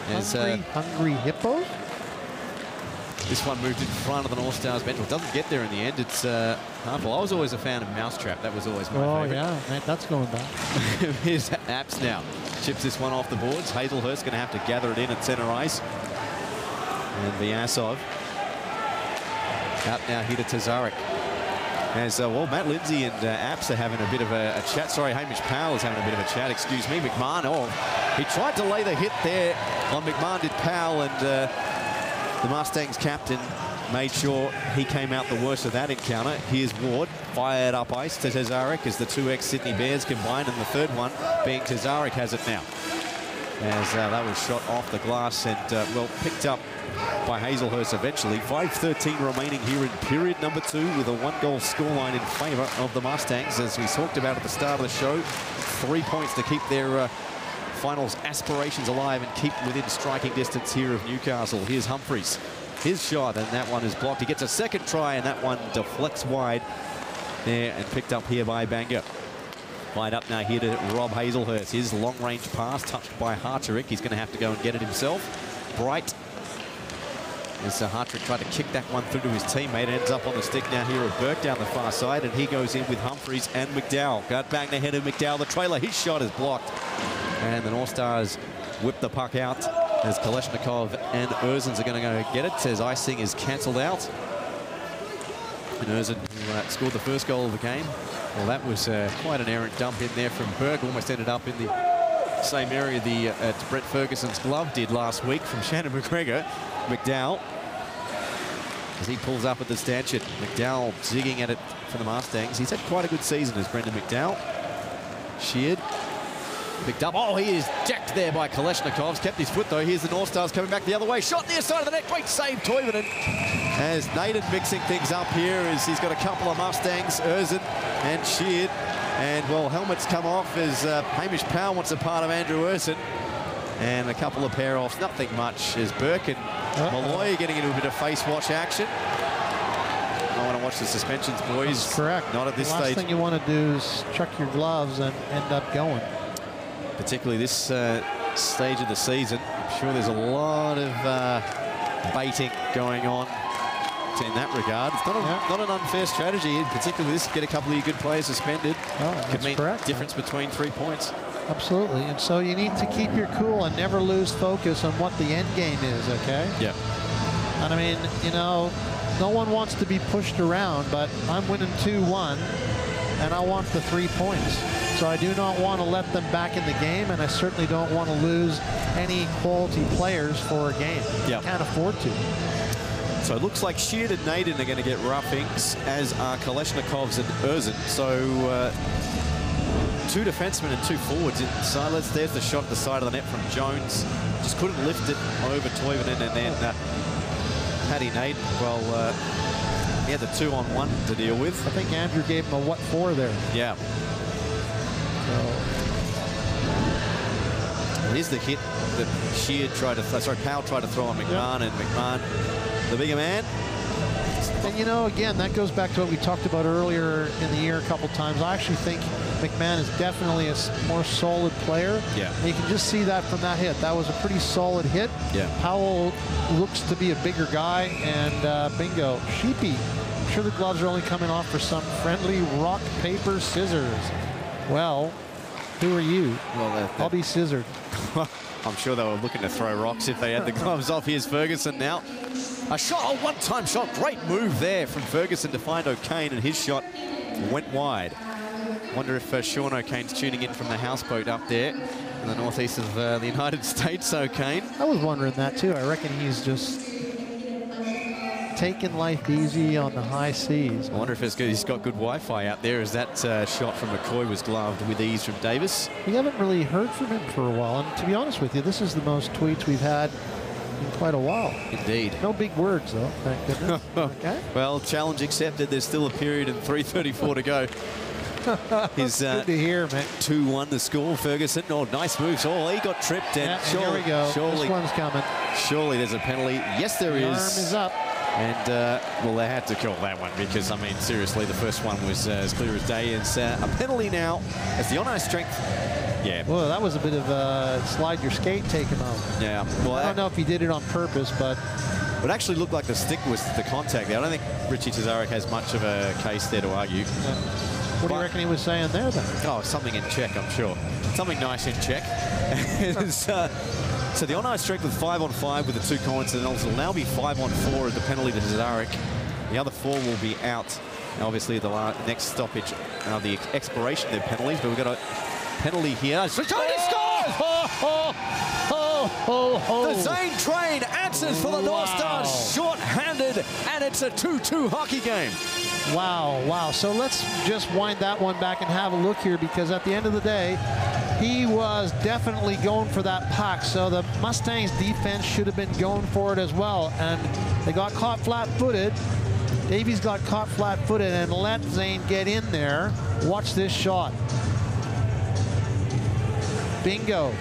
Hungry Hippos? This one moved in front of the Northstars bench. Well, it doesn't get there in the end. It's harmful. I was always a fan of Mousetrap. That was always my favorite. Oh, yeah. Man, that's going back. Here's Apps now. Chips this one off the boards. Hazelhurst going to have to gather it in at centre ice. And Vyasov out now here to Tazarek. As, well, Matt Lindsay and Apps are having a bit of a chat. Sorry, Hamish Powell is having a bit of a chat. Excuse me. McMahon, oh, he tried to lay the hit there on McMahon, did Powell, and the Mustangs captain made sure he came out the worst of that encounter. Here's Ward, fired up ice to Tazarek as the two ex-Sydney Bears combine, and the third one being Tazarek has it now. As that was shot off the glass and, well, picked up by Hazelhurst eventually. 5:13 remaining here in period number 2 with a 1-goal scoreline in favour of the Mustangs. As we talked about at the start of the show, 3 points to keep their finals aspirations alive and keep within striking distance here of Newcastle. Here's Humphreys. His shot, and that one is blocked. He gets a second try, and that one deflects wide there and picked up here by Banga. Wide up now here to Rob Hazelhurst. His long-range pass touched by Hartrick. He's going to have to go and get it himself. Bright. As Hartrick tried to kick that one through to his teammate. Ends up on the stick now here of Burke down the far side, and he goes in with Humphreys and McDowell. Got bang ahead of McDowell. The trailer, his shot is blocked. And the Northstars whip the puck out as Kalashnikov and Erzens are going to go get it. Says icing is cancelled out. And Erzens, who scored the first goal of the game. Well, that was quite an errant dump in there from Burke. Almost ended up in the same area Brett Ferguson's glove did last week from Shannon McGregor. McDowell, as he pulls up at the stanchion. McDowell zigging at it for the Mustangs. He's had quite a good season as Brendan McDowell. Sheared. Picked up. Oh, he is jacked there by Kalashnikov's. Kept his foot, though. Here's the Northstars coming back the other way. Shot near side of the net. Great save, Toivonen. As Naden mixing things up here as he's got a couple of Mustangs, Erzin and Sheared. And, well, helmets come off as Hamish Powell wants a part of Andrew Erzin. And a couple of pair-offs. Nothing much as Burke and Malloy getting into a bit of face-wash action. might want to watch the suspensions, boys. That's correct. Not at this the last stage. thing you want to do is chuck your gloves and end up going. Particularly this stage of the season. I'm sure there's a lot of baiting going on in that regard. It's not an unfair strategy, particularly this. Get a couple of your good players suspended. Oh, could mean correct. Difference between 3 points. Absolutely. And so you need to keep your cool and never lose focus on what the end game is, okay? Yeah. And I mean, you know, no one wants to be pushed around, but I'm winning 2-1, and I want the 3 points. So I do not want to let them back in the game, and I certainly don't want to lose any quality players for a game. Yeah. Can't afford to. So it looks like Sheard and Naden are going to get roughings, as are Kalashnikovs and Erzin. So 2 defensemen and 2 forwards inside. There's the shot at the side of the net from Jones. Just couldn't lift it over Toivonen, and then Paddy Naden, well, he had the 2-on-1 to deal with. I think Andrew gave him a what for there. Yeah. Here's the hit that Sheard tried to, Powell tried to throw on McMahon, and McMahon, the bigger man. And you know, again, that goes back to what we talked about earlier in the year a couple times. I actually think McMahon is definitely a more solid player. Yeah. And you can just see that from that hit. That was a pretty solid hit. Yeah. Powell looks to be a bigger guy, and bingo. Sheepy. I'm sure the gloves are only coming off for some friendly rock, paper, scissors. Well, who are you? Well, I'll be scissored. I'm sure they were looking to throw rocks if they had the gloves off. Here's Ferguson now. A shot, a one-time shot. Great move there from Ferguson to find O'Kane, and his shot went wide. Wonder if Sean O'Kane's tuning in from the houseboat up there in the northeast of the United States, O'Kane. I was wondering that too. I reckon he's just taking life easy on the high seas. I wonder if he's got good Wi-Fi out there, as that shot from McCoy was gloved with ease from Davis. We haven't really heard from him for a while, and to be honest with you, this is the most tweets we've had in quite a while. Indeed. No big words, though, thank goodness. Okay. Well, challenge accepted. There's still a period and 3:34 to go. His good to hear, mate. 2-1 the score. Ferguson, oh, nice moves. Oh, he got tripped, and here we go. Surely, this one's coming. Surely there's a penalty. Yes, there is. The arm is up. And, well, they had to call that one because, I mean, seriously, the first one was as clear as day. It's a penalty now as the on-ice strength. Yeah. Well, that was a bit of slide your skate, take him out. Yeah. Well, I don't know if he did it on purpose, but it actually looked like the stick was the contact there. I don't think Richie Tazarek has much of a case there to argue. What do you reckon he was saying there, then? Oh, something in check, I'm sure. Something nice in check. So the on-ice strength with 5-on-5 with the 2 coincidentals will now be 5-on-4 as the penalty to Tazarek. The other 4 will be out. Now, obviously, the next stoppage, the expiration of their penalties, but we've got a penalty here. Scores! The Zane train answers for the North Stars, short-handed, and it's a 2-2 hockey game. Wow, wow. So let's just wind that one back and have a look here, because at the end of the day, he was definitely going for that puck. So the Mustangs defense should have been going for it as well. And they got caught flat-footed. Davies got caught flat-footed and let Zane get in there. Watch this shot. Bingo.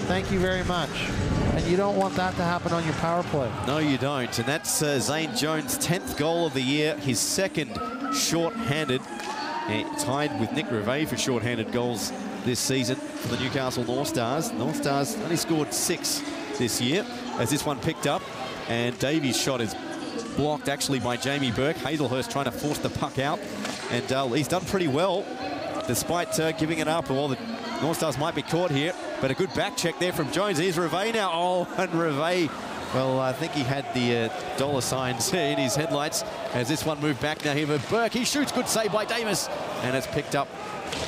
Thank you very much. And you don't want that to happen on your power play. No, you don't. And that's Zane Jones' 10th goal of the year, his 2nd short-handed, tied with Nick Rivet for short-handed goals this season for the Newcastle Northstars. Northstars only scored 6 this year, as this one picked up. And Davies' shot is blocked, actually, by Jamie Burke. Hazelhurst trying to force the puck out. And he's done pretty well, despite giving it up. Well, the Northstars might be caught here, but a good back check there from Jones. Here's Rivet now. Oh, and Rivet, well, I think he had the dollar signs in his headlights as this one moved back now here for Burke. He shoots, good save by Davis, and it's picked up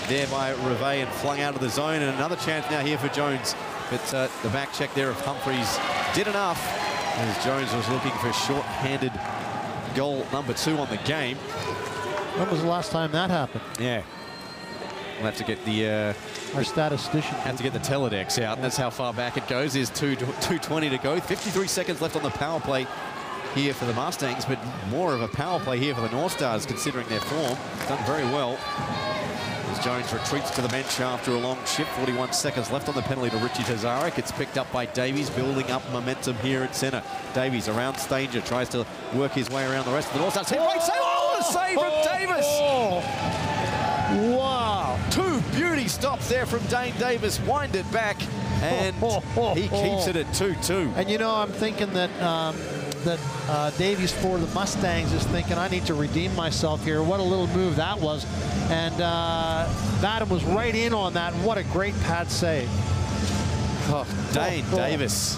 there by Rivet and flung out of the zone. And another chance now here for Jones, but the back check there of Humphreys did enough, as Jones was looking for short-handed goal number 2 on the game. When was the last time that happened? Yeah. We'll have to get the our statistician. Have to get the teledex out. And that's how far back it goes. There's 2:20 to go. 53 seconds left on the power play here for the Mustangs, but more of a power play here for the North Stars, considering their form. Done very well. As Jones retreats to the bench after a long shift. 41 seconds left on the penalty to Richie Tazarek. It's picked up by Davies, building up momentum here at centre. Davies around Stanger, tries to work his way around the rest of the North Stars. Great save! Oh, a save from Davis. Wow. 2 beauty stops there from Dane Davis. Wind it back, and he keeps it at 2-2. And you know, I'm thinking that Davies for the Mustangs is thinking, I need to redeem myself here. What a little move that was. And Madden was right in on that. What a great pad save. Dane Davis.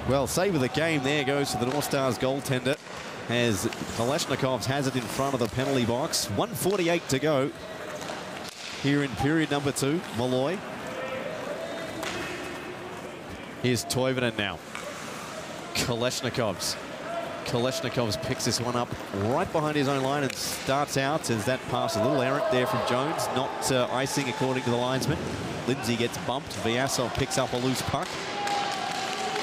Well, save of the game there goes to the Northstars goaltender, as Kalashnikovs has it in front of the penalty box. 1:48 to go here in period number 2. Malloy. Here's Toivonen now. Kalashnikovs picks this one up right behind his own line and starts out as that pass a little errant there from Jones. Not icing according to the linesman. Lindsay gets bumped. Vyasov picks up a loose puck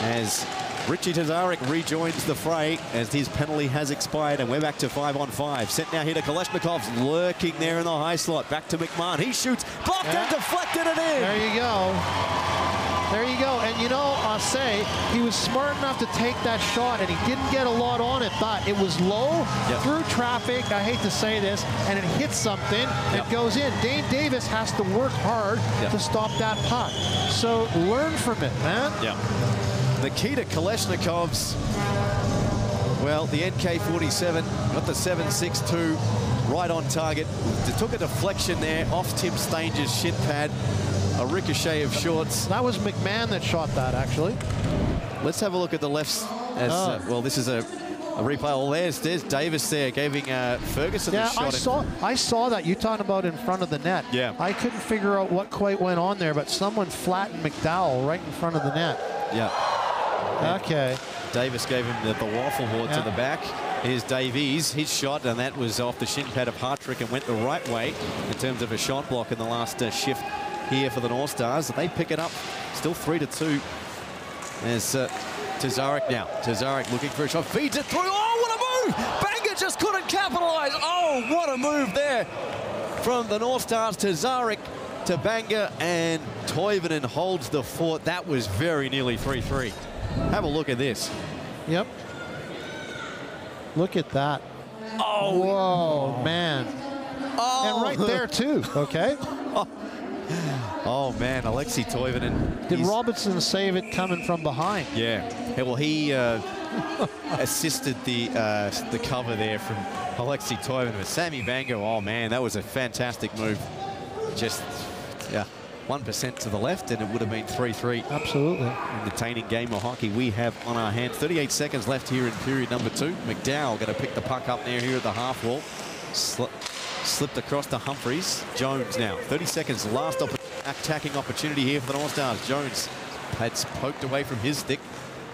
as Richie Tazarek rejoins the fray as his penalty has expired, and we're back to 5-on-5. Set now here to Kalashnikovs, lurking there in the high slot. Back to McMahon. He shoots, blocked and deflected it in. There you go. There you go. And you know, I'll say, he was smart enough to take that shot, and he didn't get a lot on it, but it was low, through traffic, I hate to say this, and it hits something, and it goes in. Dane Davis has to work hard to stop that puck. So learn from it, man. The key to Kalashnikovs, well, the NK-47 got the 7.62 right on target. It took a deflection there off Tim Stanger's shin pad. A ricochet of shorts. That was McMahon that shot that, actually. Let's have a look at the lefts. As well, this is a replay. Oh, there's Davis there giving Ferguson a shot. I saw that. You talking about in front of the net. Yeah. I couldn't figure out what quite went on there, but someone flattened McDowell right in front of the net. Yeah. Okay. Davis gave him the waffle board to the back. Here's Davies, his shot, and that was off the shin pad of Hartrick and went the right way in terms of a shot block in the last shift here for the Northstars. They pick it up, still 3-2. There's Tazarek now. Tazarek looking for a shot, feeds it through. Oh, what a move! Banga just couldn't capitalize. Oh, what a move there from the Northstars. Tazarek to Banga, and Toivonen holds the fort. That was very nearly 3-3. Have a look at this. Yep. Look at that. Oh, whoa, man. Oh. And right there, too, okay? Oh, man, Alexei Toivonen. Did Robertson save it coming from behind? Yeah. Well, he assisted the cover there from Alexei Toivonen. But Sammy Banga, oh, man, that was a fantastic move. Just, 1% to the left, and it would have been 3-3. Absolutely. Entertaining game of hockey we have on our hands. 38 seconds left here in period number 2. McDowell going to pick the puck up there here at the half wall. Slipped across to Humphreys. Jones now. 30 seconds. Last attacking opportunity here for the Northstars. Jones had poked away from his stick.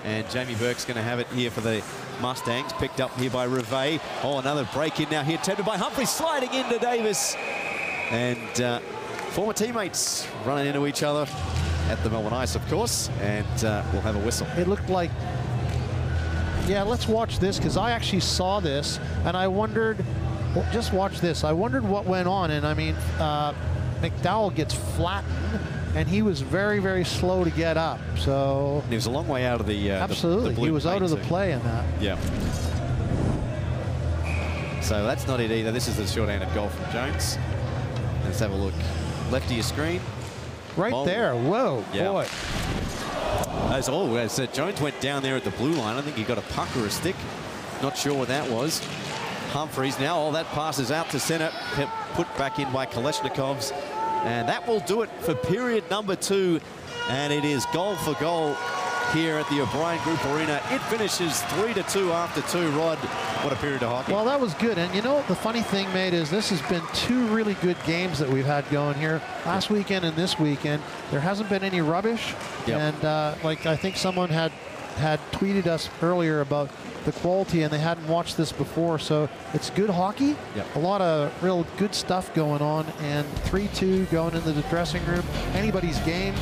And Jamie Burke's going to have it here for the Mustangs. Picked up here by Rivet. Oh, another break in now here. Attempted by Humphreys. Sliding into Davis. And former teammates running into each other at the Melbourne Ice, of course. And we'll have a whistle. It looked like... Yeah, let's watch this, because I actually saw this. And I wondered... Well, just watch this. I wondered what went on, and I mean, McDowell gets flattened, and he was very, very slow to get up. So he was a long way out of the absolutely. He was out of the play in that. Yeah. So that's not it either. This is the short-handed goal from Jones. Let's have a look. Left of your screen. Right there. Whoa, boy. As Jones went down there at the blue line. I think he got a puck or a stick. Not sure what that was. Humphreys now, all that passes out to center, put back in by Kalashnikovs, and that will do it for period number 2, and it is goal for goal here at the O'Brien Group Arena. It finishes 3-2 after 2. Rod, what a period of hockey. Well, that was good, and you know, the funny thing, mate, is this has been 2 really good games that we've had going here. Last weekend and this weekend, there hasn't been any rubbish, and like I think someone had tweeted us earlier about the quality, and they hadn't watched this before, so it's good hockey. A lot of real good stuff going on, and 3-2 going into the dressing room. Anybody's game.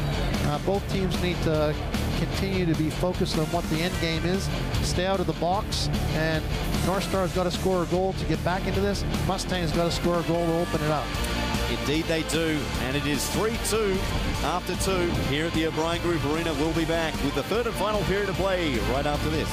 Both teams need to continue to be focused on what the end game is. Stay out of the box, and Northstars got to score a goal to get back into this. Mustangs got to score a goal to open it up. Indeed they do, and it is 3-2 after 2 here at the O'Brien Group Arena. We'll be back with the third and final period of play right after this.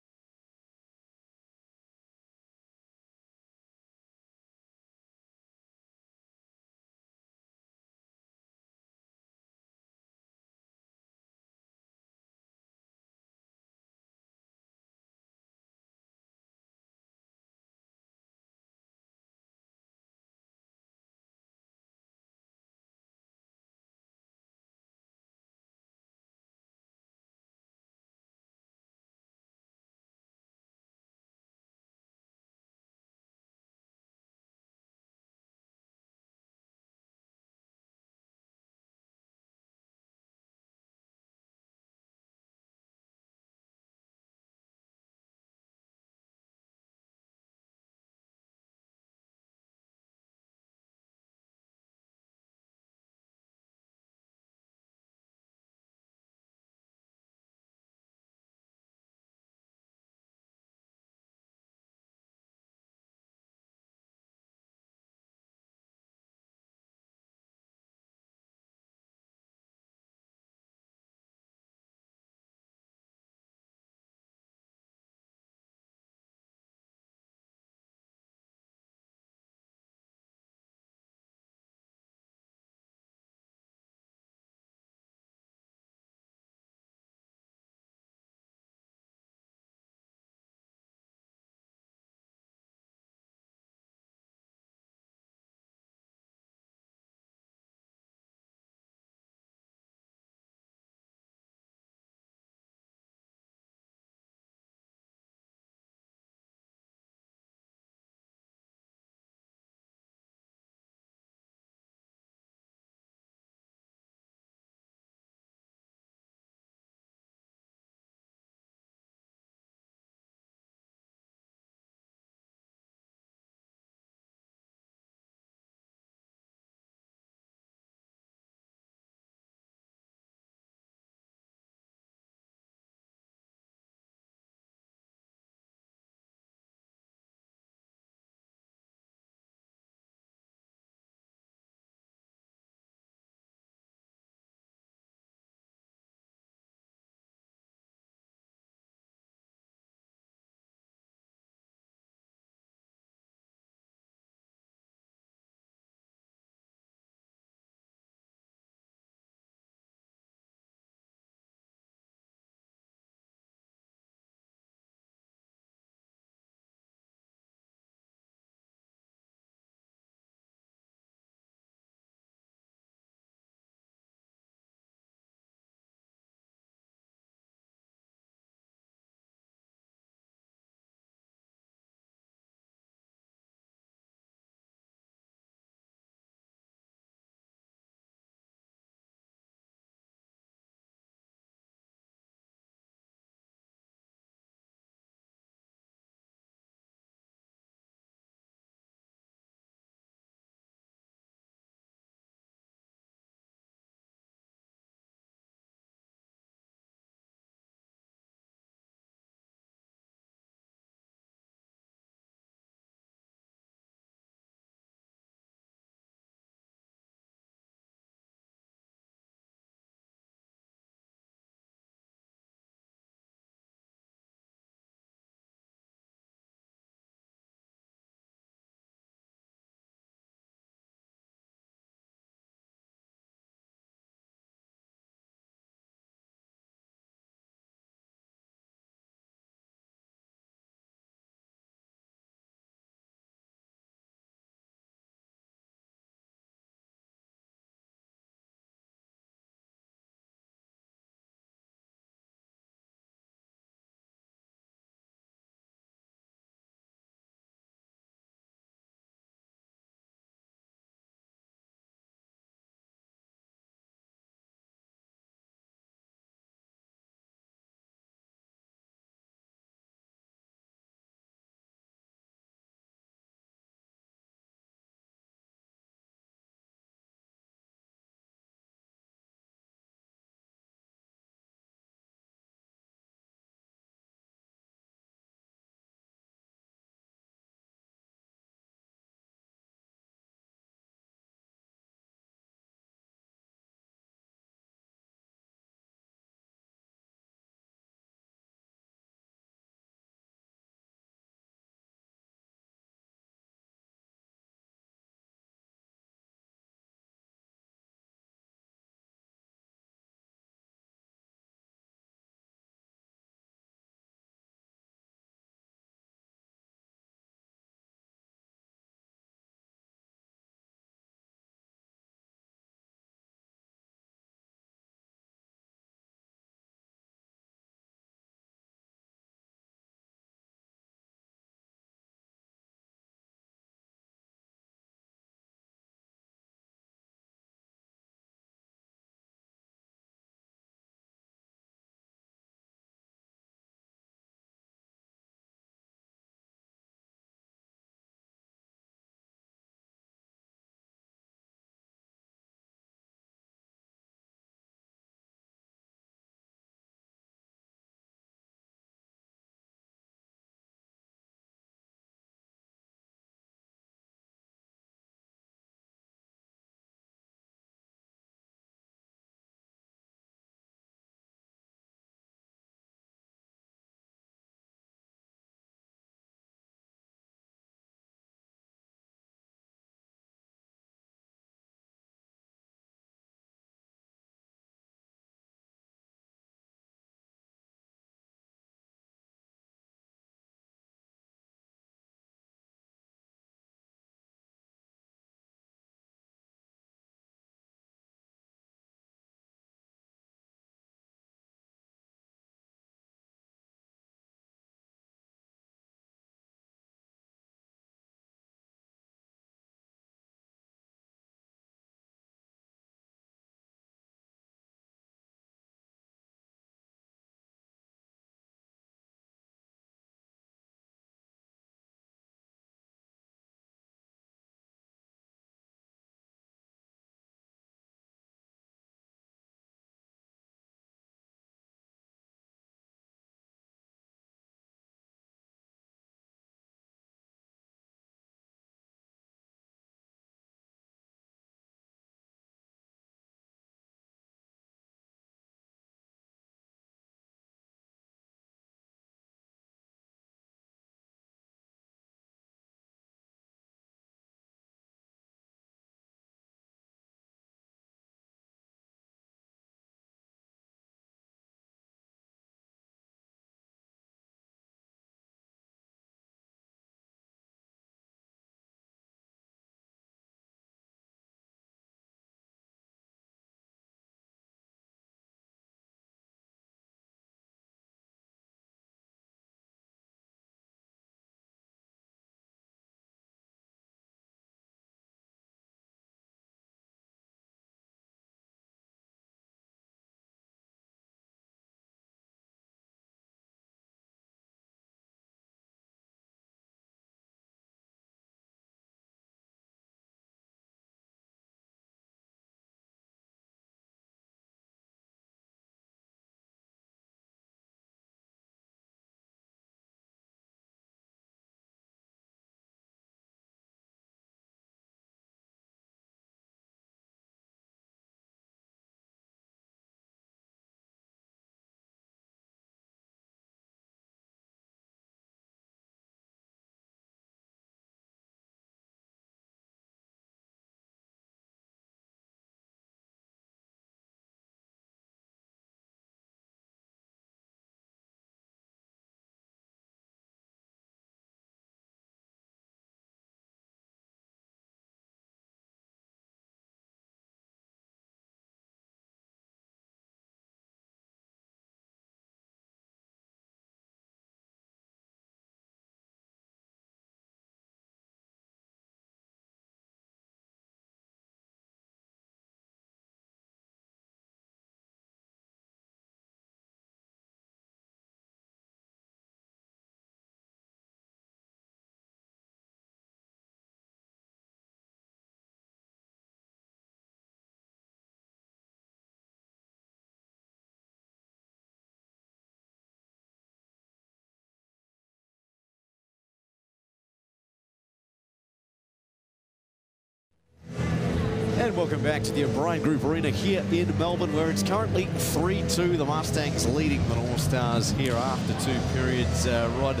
And welcome back to the O'Brien Group Arena here in Melbourne, where it's currently 3-2. The Mustangs leading the Northstars here after 2 periods. Rod,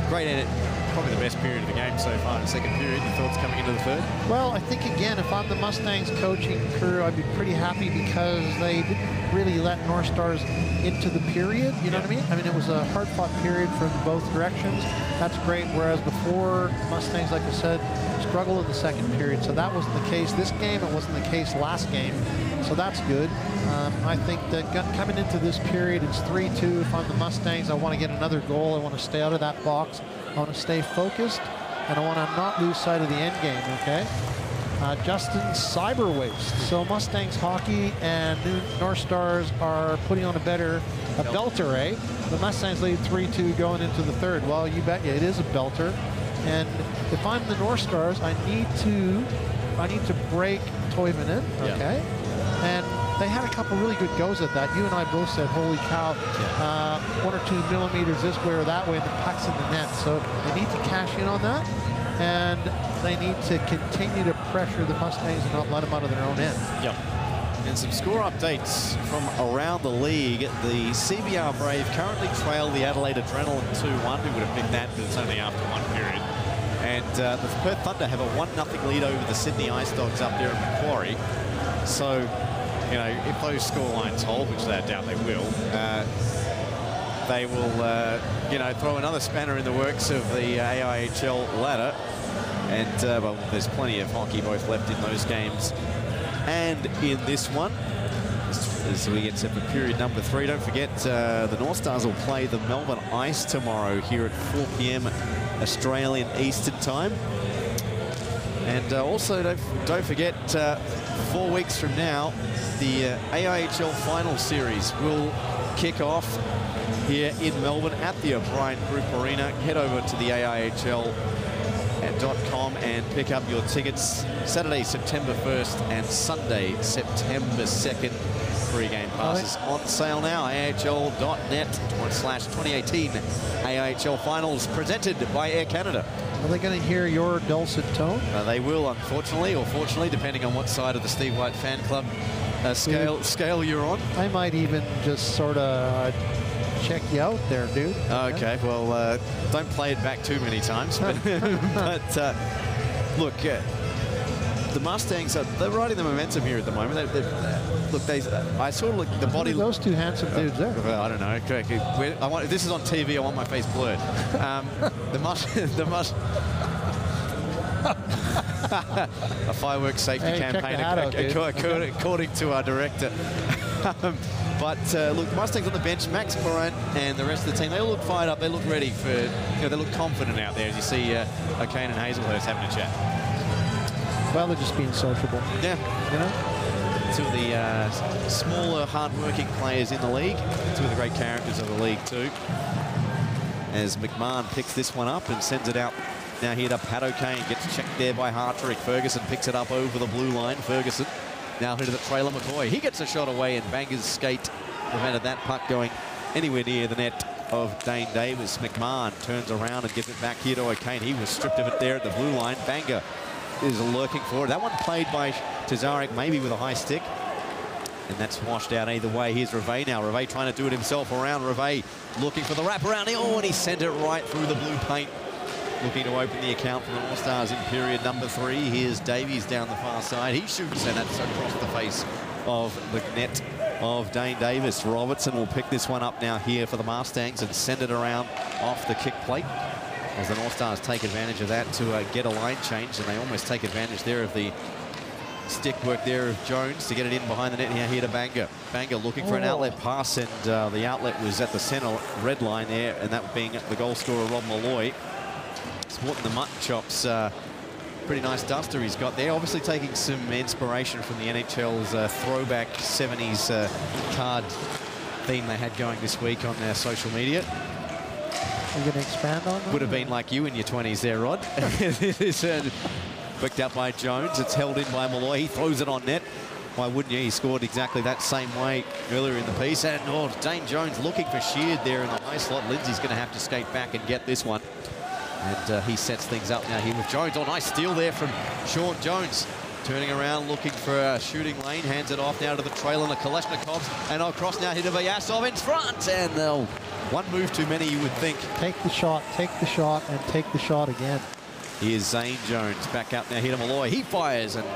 great edit. Probably the best period of the game so far in the second period. Your thoughts coming into the third? Well, I think, again, if I'm the Mustangs coaching crew, I'd be pretty happy because they didn't really let Northstars into the period. You know what I mean? I mean, it was a hard-fought period from both directions. That's great, whereas before, Mustangs, like I said, struggled in the second period. So that wasn't the case this game. It wasn't the case last game. So that's good. I think that coming into this period, it's 3-2. If I'm the Mustangs, I want to get another goal. I want to stay out of that box. I want to stay focused, and I want to not lose sight of the end game, okay? Justin Cyberwaste. So Mustangs hockey and Northstars are putting on a belter, eh? The Mustangs lead 3-2 going into the third. Well, you bet you, it is a belter. And if I'm the Northstars, I need to break Toivonen, okay? And they had a couple really good goes at that. You and I both said, holy cow, 1 or 2 millimeters this way or that way, and the puck's in the net. So they need to cash in on that, and they need to continue to pressure the Mustangs and not let them out of their own end. Yep. And some score updates from around the league. The CBR Brave currently trail the Adelaide Adrenaline 2-1. Who would have picked that, but it's only after 1 period. And the Perth Thunder have a 1-0 lead over the Sydney Ice Dogs up there in Macquarie. So, you know, if those score lines hold, which I doubt they will you know, throw another spanner in the works of the AIHL ladder. And, well, there's plenty of hockey both left in those games and in this one. As we get set for period number 3, don't forget the Northstars will play the Melbourne Ice tomorrow here at 4 p.m. Australian Eastern Time. And also, don't forget, 4 weeks from now, the AIHL Final Series will kick off here in Melbourne at the O'Brien Group Arena. Head over to the AIHL.com and pick up your tickets. Saturday, September 1st and Sunday, September 2nd. Free game passes on sale now. AIHL.net/2018 AIHL Finals presented by Air Canada. Are they going to hear your dulcet tone? They will, unfortunately, or fortunately, depending on what side of the Steve White fan club scale you're on. I might even just sort of check you out there, dude. Okay, well, don't play it back too many times. But, look, the Mustangs, they're riding the momentum here at the moment. Look, I sort of look the body. Those two handsome dudes there. Well, I don't know. This is on TV. I want my face blurred. A fireworks safety campaign, according to our director. But look, the Mustangs on the bench, Max Moran and the rest of the team, they all look fired up. They look ready for, they look confident out there as you see O'Kane and Hazelhurst having a chat. Well, they're just being sociable. Yeah. You know? Two of the smaller, hard-working players in the league. Two of the great characters of the league, too. As McMahon picks this one up and sends it out. Now here to Pat O'Kane. Gets checked there by Hartrick. Ferguson picks it up over the blue line. Ferguson now here to the trailer McCoy. He gets a shot away, and Banger's skate prevented that puck going anywhere near the net of Dane Davis. McMahon turns around and gives it back here to O'Kane. He was stripped of it there at the blue line. Banger is lurking for it. That one played by Tazarek, maybe with a high stick. And that's washed out either way. Here's Reve now. Reve trying to do it himself around. Reve looking for the wraparound. Oh, and he sent it right through the blue paint. Looking to open the account for the Northstars in period number 3. Here's Davies down the far side. He shoots, and that's across the face of the net of Dane Davis. Robertson will pick this one up now here for the Mustangs and send it around off the kick plate. As the Northstars take advantage of that to get a line change, and they almost take advantage there of the stick work there of Jones to get it in behind the net. Now here to Banger. Banger looking for an outlet pass, and the outlet was at the center red line there, and that being the goal scorer, Rob Malloy. Sporting the mutton chops. Pretty nice duster he's got there. Obviously taking some inspiration from the NHL's throwback 70s card theme they had going this week on their social media. Are you going to expand on that? Would have been like you in your 20s there, Rod. This picked up by Jones. It's held in by Malloy. He throws it on net. Why wouldn't you? He scored exactly that same way earlier in the piece. And Dane Jones looking for Sheard there in the high slot. Lindsay's going to have to skate back and get this one. And he sets things up now here with Jones. Oh, nice steal there from Sean Jones. Turning around, looking for a shooting lane. Hands it off now to the trailer, the Kalashnikovs. And across now, hit of Vyasov in front. And they'll one move too many, you would think. Take the shot, and take the shot again. Here's Zane Jones back up now. Hit of Malloy. He fires, and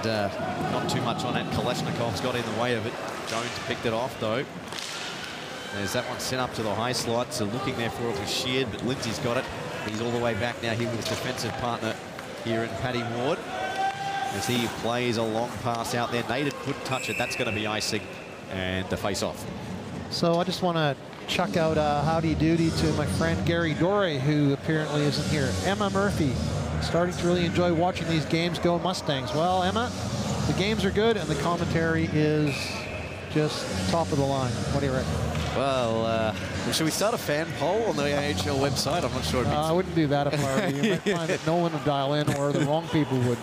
not too much on that. Kalashnikov's got in the way of it. Jones picked it off, though. There's that one sent up to the high slot. So looking there for it was Sheard, but Lindsay's got it. He's all the way back now here with his defensive partner here in Paddy Ward. As he plays a long pass out there. Naden couldn't touch it. That's going to be icing and the face-off. So I just want to chuck out a howdy doody to my friend Gary Dorey, who apparently isn't here. Emma Murphy, starting to really enjoy watching these games go Mustangs. Well, Emma, the games are good and the commentary is just top of the line. What do you reckon? Well, should we start a fan poll on the AIHL website? I'm not sure. I wouldn't do that if I were you. You might find that no one would dial in, or the wrong people would.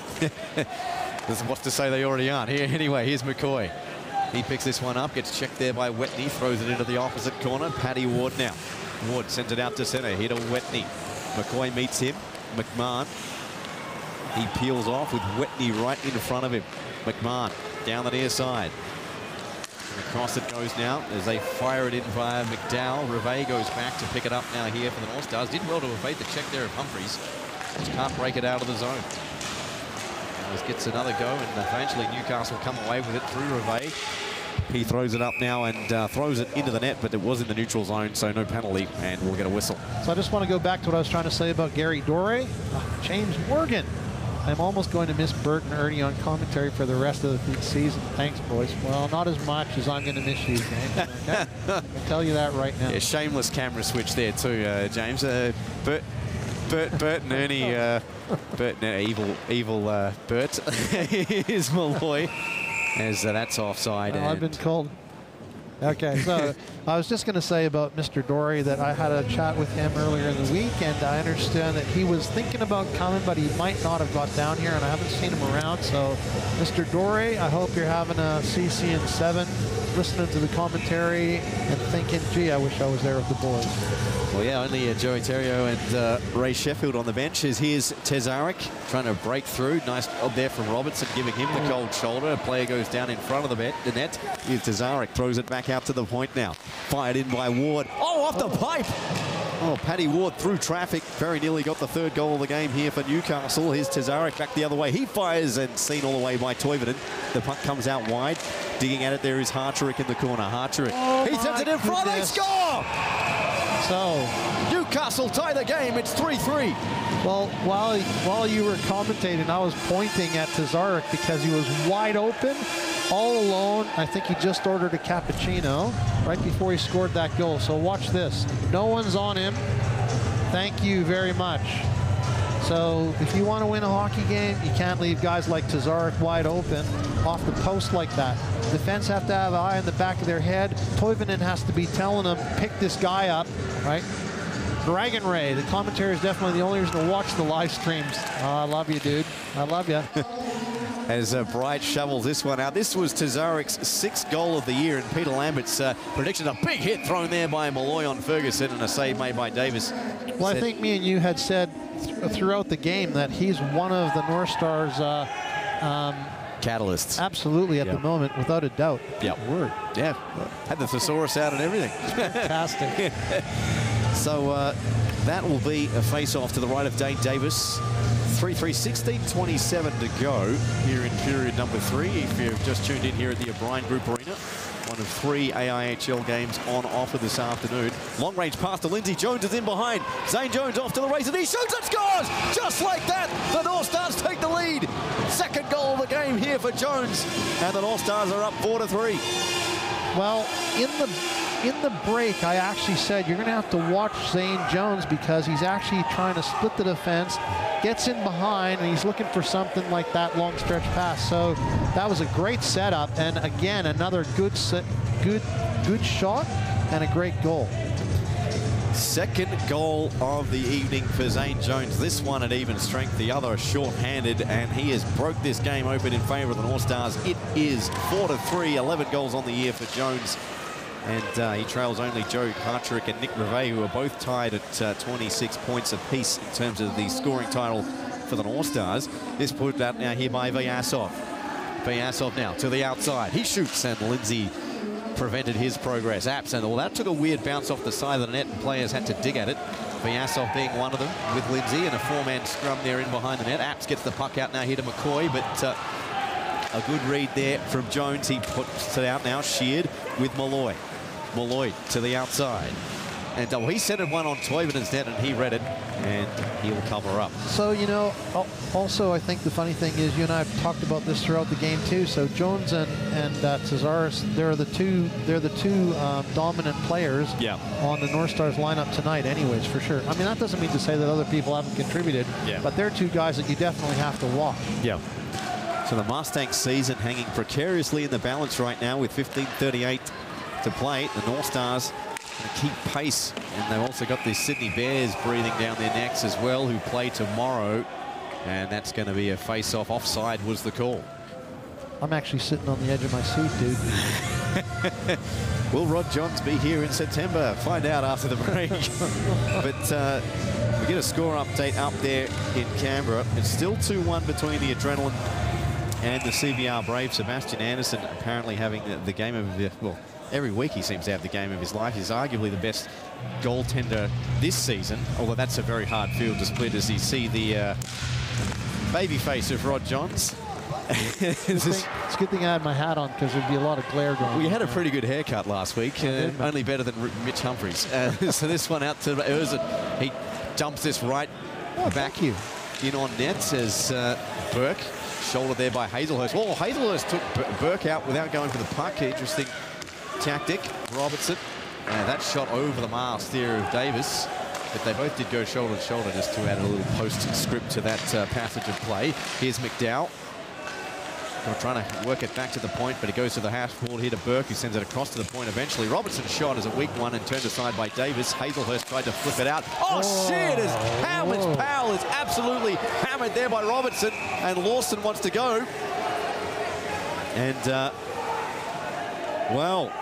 There's what's to say they already aren't. Here, anyway, here's McCoy. He picks this one up, gets checked there by Wetney, throws it into the opposite corner. Paddy Ward now. Ward sends it out to centre. Here to Wetney. McCoy meets him. McMahon. He peels off with Wetney right in front of him. McMahon down the near side. Across it goes now as they fire it in via McDowell. Rivet goes back to pick it up now here for the North Stars. Did well to evade the check there of Humphreys. Just can't break it out of the zone. Just gets another go, and eventually Newcastle come away with it through Rivet. He throws it up now and throws it into the net, but it was in the neutral zone, so no penalty, and we'll get a whistle. So I just want to go back to what I was trying to say about Gary Dorey. James Morgan. I'm almost going to miss Bert and Ernie on commentary for the rest of the season. Thanks, boys. Well, not as much as I'm going to miss you, James. Okay? I can tell you that right now. Yeah, shameless camera switch there too, James. Bert and Ernie, Bert, no, evil Bert is Malloy, as that's offside. Well, I've been called. Okay, so I was just going to say about Mr. Dorey that I had a chat with him earlier in the week, and I understand that he was thinking about coming, but he might not have got down here, and I haven't seen him around. So, Mr. Dorey, I hope you're having a CC in 7, listening to the commentary and thinking, gee, I wish I was there with the boys. Well, yeah, only Joey Terrio and Ray Sheffield on the bench. Here's Tezarek trying to break through. Nice job there from Robertson, giving him the cold shoulder. A player goes down in front of the net. Here's Tezarek, throws it back out to the point now. Fired in by Ward. Oh, off the pipe! Oh, Paddy Ward through traffic. Very nearly got the 3rd goal of the game here for Newcastle. Here's Tezarek back the other way. He fires and seen all the way by Toivonen. The puck comes out wide. Digging at it there is Hartrick in the corner. Hartrick. He sends it in front. They score! So Newcastle tie the game. It's 3-3. Well, while you were commentating, I was pointing at Tezarek because he was wide open, all alone. I think he just ordered a cappuccino right before he scored that goal. So watch this. No one's on him. Thank you very much. So if you want to win a hockey game, you can't leave guys like Tezarek wide open off the post like that. Defense have to have an eye in the back of their head. Toivonen has to be telling them, pick this guy up, right? Dragon Ray, the commentary is definitely the only reason to watch the live streams. Oh, I love you, dude. I love you. As Bright shovels this one out. This was Tezarek's 6th goal of the year, and Peter Lambert's prediction, a big hit thrown there by Malloy on Ferguson and a save made by Davis. Well, I think me and you had said throughout the game that he's one of the North Stars catalysts. Absolutely, at the moment, without a doubt. Yep. Word. Yeah. Had the thesaurus out and everything. Fantastic. So that will be a face-off to the right of Dane Davis. 3-3, 16:27 to go here in period number 3. If you've just tuned in here at the O'Brien Group Arena, one of 3 AIHL games on offer this afternoon. Long range pass to Lindsay. Jones is in behind. Zane Jones off to the races. He shoots and scores! Just like that, the North Stars take the lead. 2nd goal of the game here for Jones. And the North Stars are up 4-3. Well, in the break, I actually said you're going to have to watch Zane Jones because he's actually trying to split the defense, gets in behind, and he's looking for something like that long stretch pass. So that was a great setup, and again, another good shot and a great goal. 2nd goal of the evening for Zane Jones. This one at even strength, the other short-handed, and he has broke this game open in favour of the North Stars. It is 4-3, 11 goals on the year for Jones. And he trails only Joe Hartrick and Nick Rivet, who are both tied at 26 points apiece in terms of the scoring title for the North Stars. This put out now here by Vyasov. Vyasov now to the outside. He shoots, and Lindsay prevented his progress. Apps, and well, that took a weird bounce off the side of the net, and players had to dig at it. Vyasov being one of them with Lindsay, and a four-man scrum there in behind the net. Apps gets the puck out now here to McCoy, but a good read there from Jones. He puts it out now, sheared with Malloy. Malloy to the outside. And well, he centered one on Toivonen's net, and he read it, and he'll cover up. So, you know, also I think the funny thing is, you and I have talked about this throughout the game too. So Jones and Cesaris, they're the two dominant players on the Northstars lineup tonight, anyways, for sure. I mean, that doesn't mean to say that other people haven't contributed, but they're two guys that you definitely have to watch. Yeah. So the Mustangs season hanging precariously in the balance right now with 15:38 to play. The Northstars to keep pace, and they've also got the Sydney Bears breathing down their necks as well, who play tomorrow, and that's going to be a face-off. Offside was the call. I'm actually sitting on the edge of my seat, dude. Will Rod Johns be here in September? Find out after the break. But we get a score update up there in Canberra. It's still 2-1 between the Adrenaline and the CBR Brave. Sebastian Anderson apparently having the game of the, well, every week he seems to have the game of his life. He's arguably the best goaltender this season, although that's a very hard field to split as you see the baby face of Rod Johns. It's a good thing I had my hat on, because there'd be a lot of glare going on. We had a pretty good haircut last week, only better than Mitch Humphries. So this one out to Urza. He dumps this right back in on net as Burke, shouldered there by Hazelhurst. Oh, Hazelhurst took Burke out without going for the puck. Interesting tactic. Robertson, that shot over the mast there of Davis, but they both did go shoulder to shoulder, just to add a little postscript to that passage of play. Here's McDowell. They're trying to work it back to the point, but it goes to the half forward here to Burke, who sends it across to the point eventually. Robertson's shot is a weak one and turned aside by Davis. Hazelhurst tried to flip it out. Oh, shit! As Howard's Powell is absolutely hammered there by Robertson, and Lawson wants to go. And, well,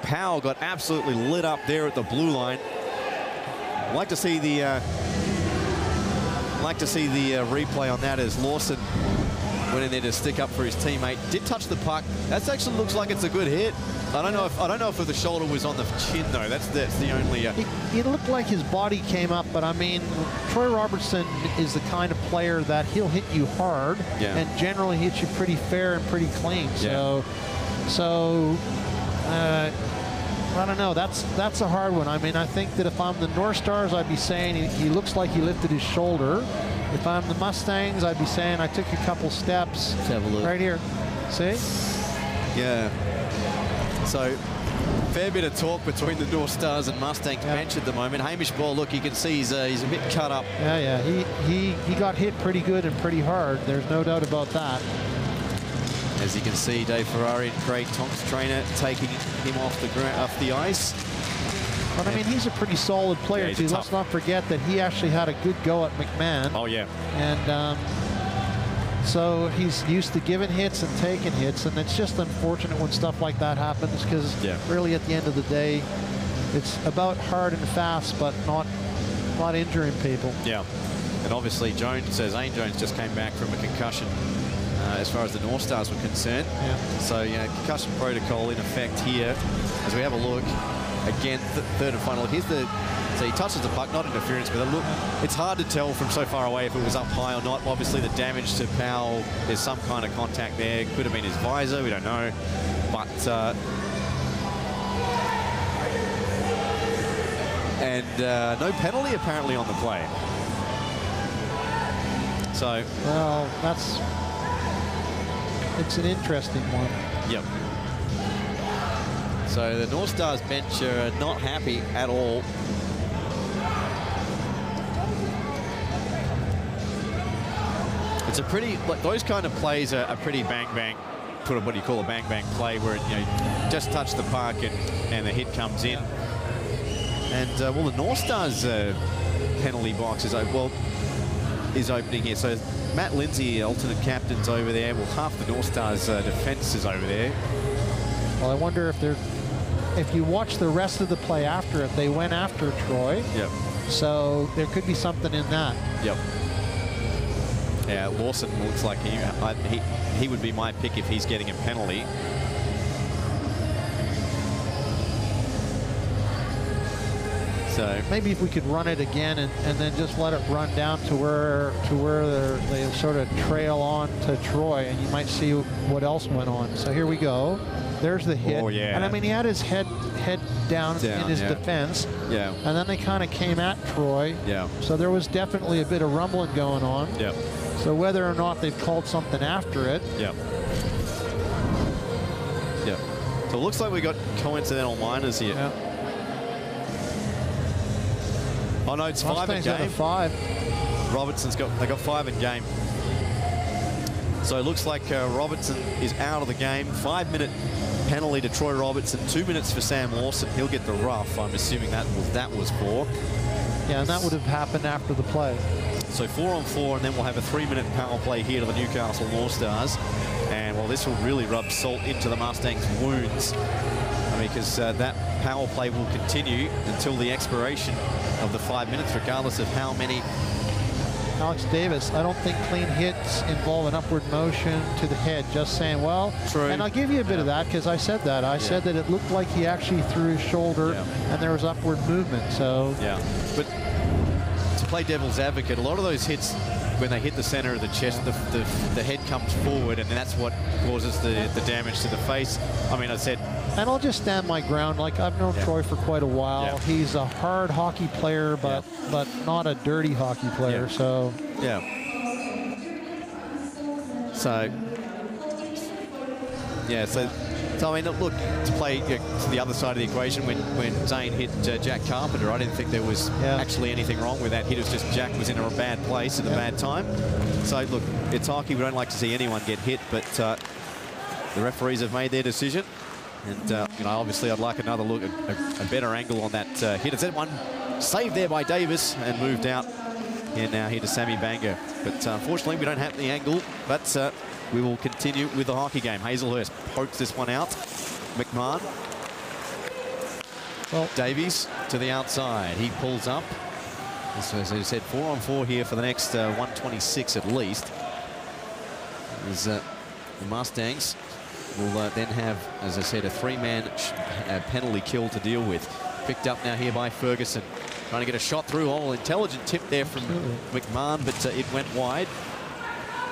Powell got absolutely lit up there at the blue line. I'd like to see the replay on that, as Lawson went in there to stick up for his teammate. Did touch the puck. That actually looks like it's a good hit. I don't know if the shoulder was on the chin though. That's the only. It looked like his body came up, but I mean, Troy Robertson is the kind of player that he'll hit you hard, and generally hits you pretty fair and pretty clean. So I don't know. That's a hard one. I mean, I think that if I'm the Northstars, I'd be saying he looks like he lifted his shoulder. If I'm the Mustangs, I'd be saying I took a couple steps. Let's have a look. Right here. See? Yeah. So, fair bit of talk between the Northstars and Mustangs bench at the moment. Hamish Ball, look, you can see he's a bit cut up. Yeah. He got hit pretty good and pretty hard. There's no doubt about that. As you can see, Dave Ferrari and Craig Tonk's trainer taking him off the ice. But I mean, he's a pretty solid player too. Let's not forget that he actually had a good go at McMahon. Oh yeah. And so he's used to giving hits and taking hits, and it's just unfortunate when stuff like that happens, because really at the end of the day, it's about hard and fast, but not injuring people. Yeah. And obviously Zane Jones just came back from a concussion as far as the Northstars were concerned. So, you know, concussion protocol in effect here as we have a look. Again, third and final. Here's so he touches the puck, not interference, but look, it's hard to tell from so far away if it was up high or not. Obviously, the damage to Powell, there's some kind of contact there. Could have been his visor, we don't know. But, no penalty apparently on the play. So. Well, it's an interesting one. Yep. So the Northstars bench are not happy at all. It's a pretty, like, those kind of plays are pretty bang-bang, what do you call a bang-bang play, where, you know, just touch the puck and the hit comes in. And, well, the Northstars penalty box is opening here. So Matt Lindsay, alternate captain's over there. Well, half the Northstars defense is over there. Well, I wonder if you watch the rest of the play after it, they went after Troy. Yep. So there could be something in that. Yep. Yeah, Lawson looks like he would be my pick if he's getting a penalty. So maybe if we could run it again and then just let it run down to where they sort of trail on to Troy, and you might see what else went on. So here we go. There's the hit. Oh, yeah. And I mean, he had his head down in his defense. Yeah. And then they kind of came at Troy. Yeah. So there was definitely a bit of rumbling going on. Yeah. So whether or not they've called something after it. Yeah. Yeah. So it looks like we got coincidental minors here. Yeah. Oh no, it's 5 in game. 5. Robertson's got 5 in game. So it looks like Robertson is out of the game. 5-minute penalty to Troy Robertson. 2 minutes for Sam Lawson. He'll get the rough. I'm assuming that was 4. Yeah, and that would have happened after the play. So 4-on-4, and then we'll have a 3-minute power play here to the Newcastle Northstars. And well, this will really rub salt into the Mustangs' wounds. I mean, because that power play will continue until the expiration of the 5 minutes, regardless of how many. Alex Davis, I don't think clean hits involve an upward motion to the head. Just saying, well, true. And I'll give you a bit of that because I said that. I said that it looked like he actually threw his shoulder and there was upward movement. So yeah, but to play devil's advocate, a lot of those hits, when they hit the center of the chest, the head comes forward, and that's what causes the damage to the face. I mean, I said. And I'll just stand my ground. Like, I've known Troy for quite a while. Yeah. He's a hard hockey player, but not a dirty hockey player. So So I mean, look, to play to the other side of the equation, when Zane hit Jack Carpenter, I didn't think there was actually anything wrong with that hit. It was just Jack was in a bad place at a bad time. So look, it's hockey. We don't like to see anyone get hit, but the referees have made their decision. And you know, obviously, I'd like another look at a better angle on that hit. It's that one saved there by Davis and moved out. And now here to Sammy Banga. But unfortunately, we don't have the angle. But we will continue with the hockey game. Hazelhurst pokes this one out. McMahon. Well, Davies to the outside. He pulls up. So, as I said, 4-on-4 here for the next 126 at least. As the Mustangs will then have, as I said, a 3-man penalty kill to deal with. Picked up now here by Ferguson. Trying to get a shot through. Oh, intelligent tip there from McMahon, but it went wide.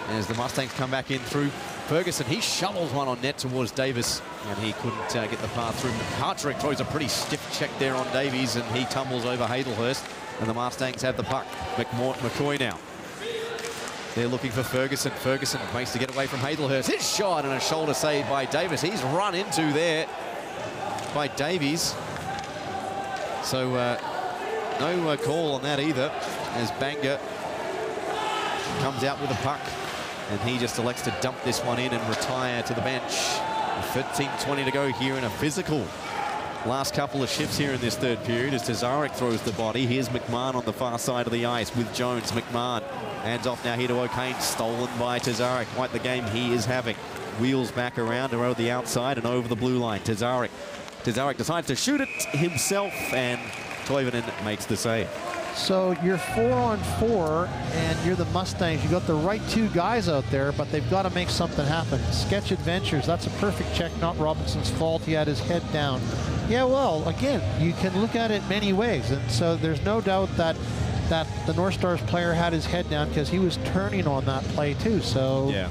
As the Mustangs come back in through Ferguson, he shovels one on net towards Davis, and he couldn't get the path through. Hartrick throws a pretty stiff check there on Davies, and he tumbles over Hazelhurst, and the Mustangs have the puck. McCoy now. They're looking for Ferguson. Ferguson makes to get away from Hazelhurst. His shot and a shoulder save by Davis. He's run into there by Davies. So no call on that either, as Banga comes out with the puck, and he just elects to dump this one in and retire to the bench. 13:20 to go here in a physical last couple of shifts here in this third period as Tazarek throws the body. Here's McMahon on the far side of the ice with Jones. McMahon hands off now here to O'Kane, stolen by Tazarek. Quite the game he is having. Wheels back around around the outside and over the blue line. Tazarek decides to shoot it himself, and Toivonen makes the save. So you're 4-on-4, and you're the Mustangs. You got the right 2 guys out there, but they've got to make something happen. Sketch Adventures, that's a perfect check, not Robinson's fault. He had his head down. Yeah, well, again, you can look at it many ways, and so there's no doubt that the North Stars player had his head down because he was turning on that play too. So yeah,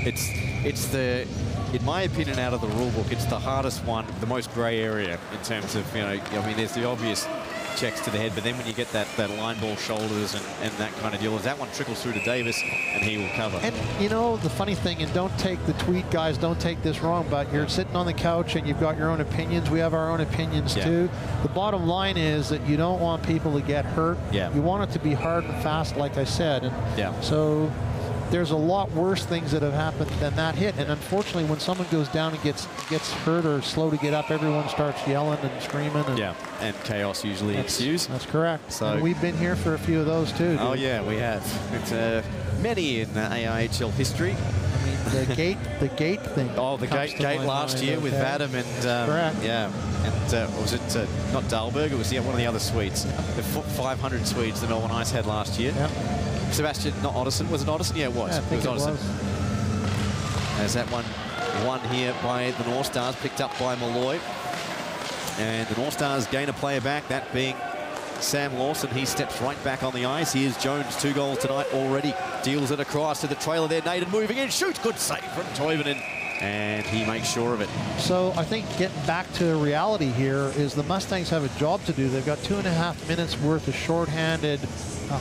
it's the, in my opinion, out of the rule book, it's the hardest one, the most grey area in terms of, you know, I mean, there's the obvious checks to the head, but then when you get that line ball shoulders and that kind of deal, that one trickles through to Davis and he will cover. And you know, the funny thing, and don't take the tweet, guys, don't take this wrong, but you're sitting on the couch and you've got your own opinions. We have our own opinions too. The bottom line is that you don't want people to get hurt. You want it to be hard and fast, like I said. And so there's a lot worse things that have happened than that hit. And unfortunately, when someone goes down and gets hurt or slow to get up, everyone starts yelling and screaming. And and chaos usually ensues. That's correct. So and we've been here for a few of those too. Dude. Oh yeah, we have. It's many in AIHL history. I mean, the gate thing. Oh, the gate last year with Vadim and correct. Yeah, and was it not Dahlberg? It was one of the other Swedes. The 500 Swedes the Melbourne Ice had last year. Sebastian, not Otterson. Was it Otterson? Yeah, it was. Yeah, I think it was Otterson. was. As that one won here by the North Stars, picked up by Malloy. And the North Stars gain a player back, that being Sam Lawson. He steps right back on the ice. Here's Jones, 2 goals tonight already. Deals it across to the trailer there. Naden moving in, shoots, good save from Toivonen. And he makes sure of it. So I think getting back to reality here is the Mustangs have a job to do. They've got 2.5 minutes worth of shorthanded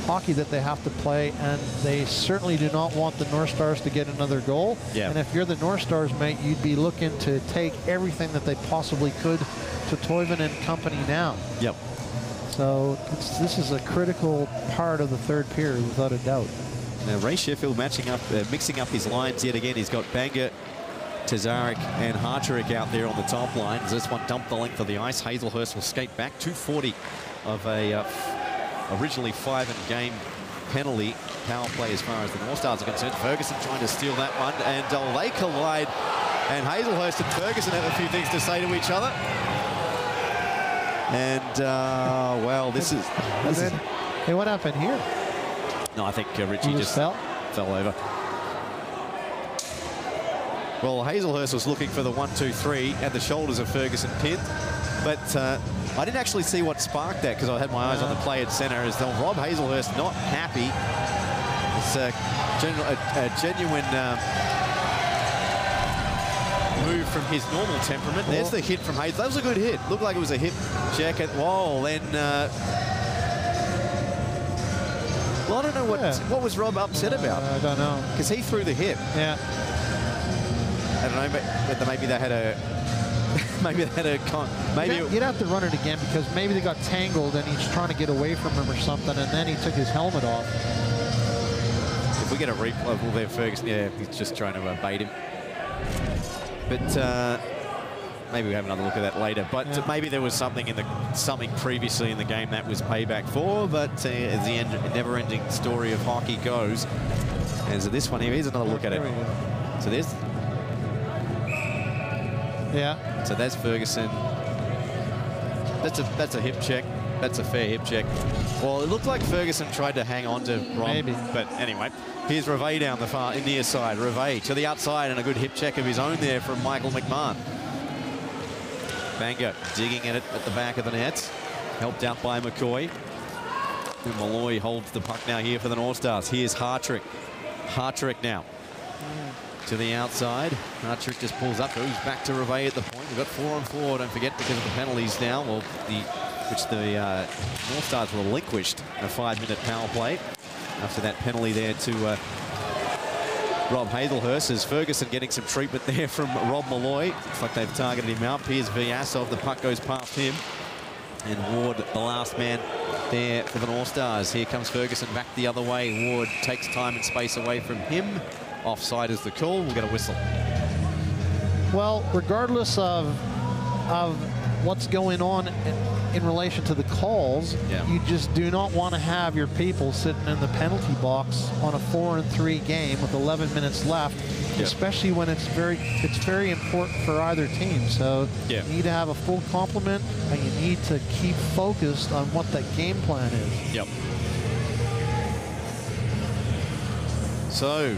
hockey that they have to play, and they certainly do not want the North Stars to get another goal. Yeah. And if you're the North Stars, mate, you'd be looking to take everything that they possibly could to Toivonen and company now. Yep. So this is a critical part of the third period, without a doubt. Now Ray Sheffield mixing up his lines yet again. He's got Banga, Tazarek and Hartrick out there on the top lines. This one dumped the length of the ice. Hazelhurst will skate back. 2:40 of a originally 5-in-game penalty power play as far as the North Stars are concerned. Ferguson trying to steal that one, and they collide. And Hazelhurst and Ferguson have a few things to say to each other. And, well, this is... Hey, what happened here? No, I think Richie just fell over. Well, Hazelhurst was looking for the 1-2-3 at the shoulders of Ferguson pinned, but I didn't actually see what sparked that because I had my eyes on the play at centre. As though Rob Hazelhurst not happy. It's a genuine move from his normal temperament. There's the hit from Hazel. That was a good hit. Looked like it was a hip check. Whoa, then... well, I don't know what was Rob upset about. I don't know. Because he threw the hit. Yeah. I don't know, but maybe they had a... maybe you'd have to run it again because maybe they got tangled and he's trying to get away from him or something, and then he took his helmet off. If we get a replay of there, Ferguson, yeah, he's just trying to bait him. But maybe we have another look at that later. But maybe there was something previously in the game that was payback for. But as the never-ending story of hockey goes, as this one here, here's another look at it. So there's. Yeah. So that's Ferguson. That's a hip check. That's a fair hip check. Well, it looked like Ferguson tried to hang on to Rob. Maybe. But anyway, here's Reve down the far near side. Reve to the outside and a good hip check of his own there from Michael McMahon. Banga digging at it at the back of the net. Helped out by McCoy. And Malloy holds the puck now here for the North Stars. Here's Hartrick. Hartrick now. To the outside. Hartrick just pulls up, goes back to Reve at the point. We've got 4-on-4, don't forget, because of the penalties now. Well, which the North Stars relinquished a 5-minute power play after that penalty there to Rob Hazelhurst. As Ferguson getting some treatment there from Rob Malloy. Looks like they've targeted him out. Piers Vyasov, the puck goes past him. And Ward, the last man there for the North Stars. Here comes Ferguson back the other way. Ward takes time and space away from him. Offside is the call. We'll get a whistle. Well, regardless of what's going on in relation to the calls, you just do not want to have your people sitting in the penalty box on a 4-3 game with 11 minutes left, especially when it's very important for either team. So you need to have a full complement, and you need to keep focused on what that game plan is. Yep. So,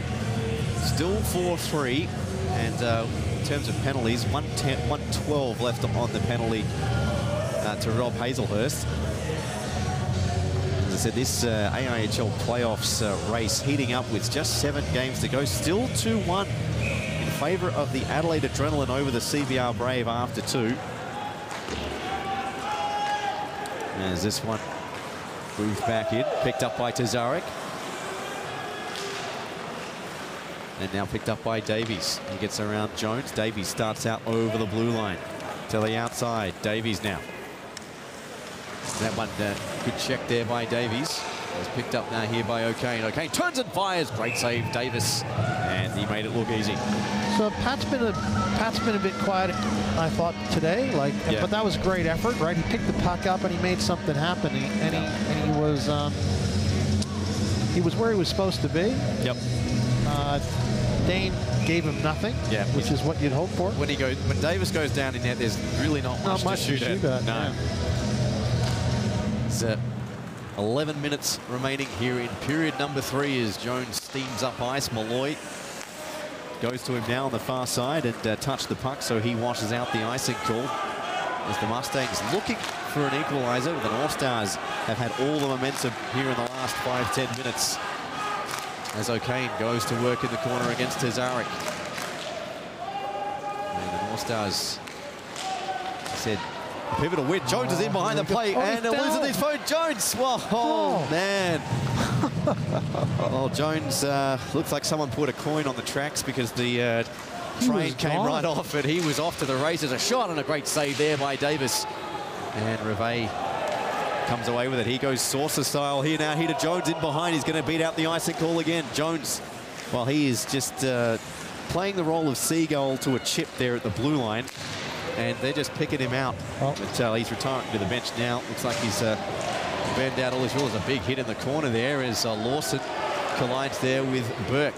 still 4-3, and in terms of penalties, 112 left on the penalty to Rob Hazelhurst. As I said, this AIHL playoffs race heating up with just 7 games to go. Still 2-1 in favour of the Adelaide Adrenaline over the CBR Brave after 2. As this one moved back in, picked up by Tazarek. And now picked up by Davies. He gets around Jones. Davies starts out over the blue line to the outside. Davies now. That one, good check there by Davies. Was picked up now here by O'Kane. O'Kane turns and fires. Great save, Davis. And he made it look easy. So Pat's been a bit quiet, I thought, today. But that was great effort, right? He picked the puck up and he made something happen. He was where he was supposed to be. Yep. Dane gave him nothing, which is what you'd hope for. When Davis goes down in net, there's really not much to shoot at. No. 11 minutes remaining here in period number 3 as Jones steams up ice. Malloy goes to him now on the far side and touched the puck, so he washes out the icing call. As the Mustangs looking for an equaliser, the North Stars have had all the momentum here in the last 5-10 minutes. As O'Kane goes to work in the corner against Tazarek. And the North Stars said, pivotal win. Jones is in behind the plate and losing his phone. Jones, whoa, man. Well, Jones looks like someone put a coin on the tracks because the train came right off and he was off to the races. A shot and a great save there by Davis. And Reve comes away with it. He goes saucer style here now. Here to Jones in behind. He's going to beat out the icing call again. Jones, well, he is just playing the role of seagull to a chip there at the blue line. And they're just picking him out. But he's retiring to the bench now. Looks like he's burned out all his rules. A big hit in the corner there as Lawson collides there with Burke.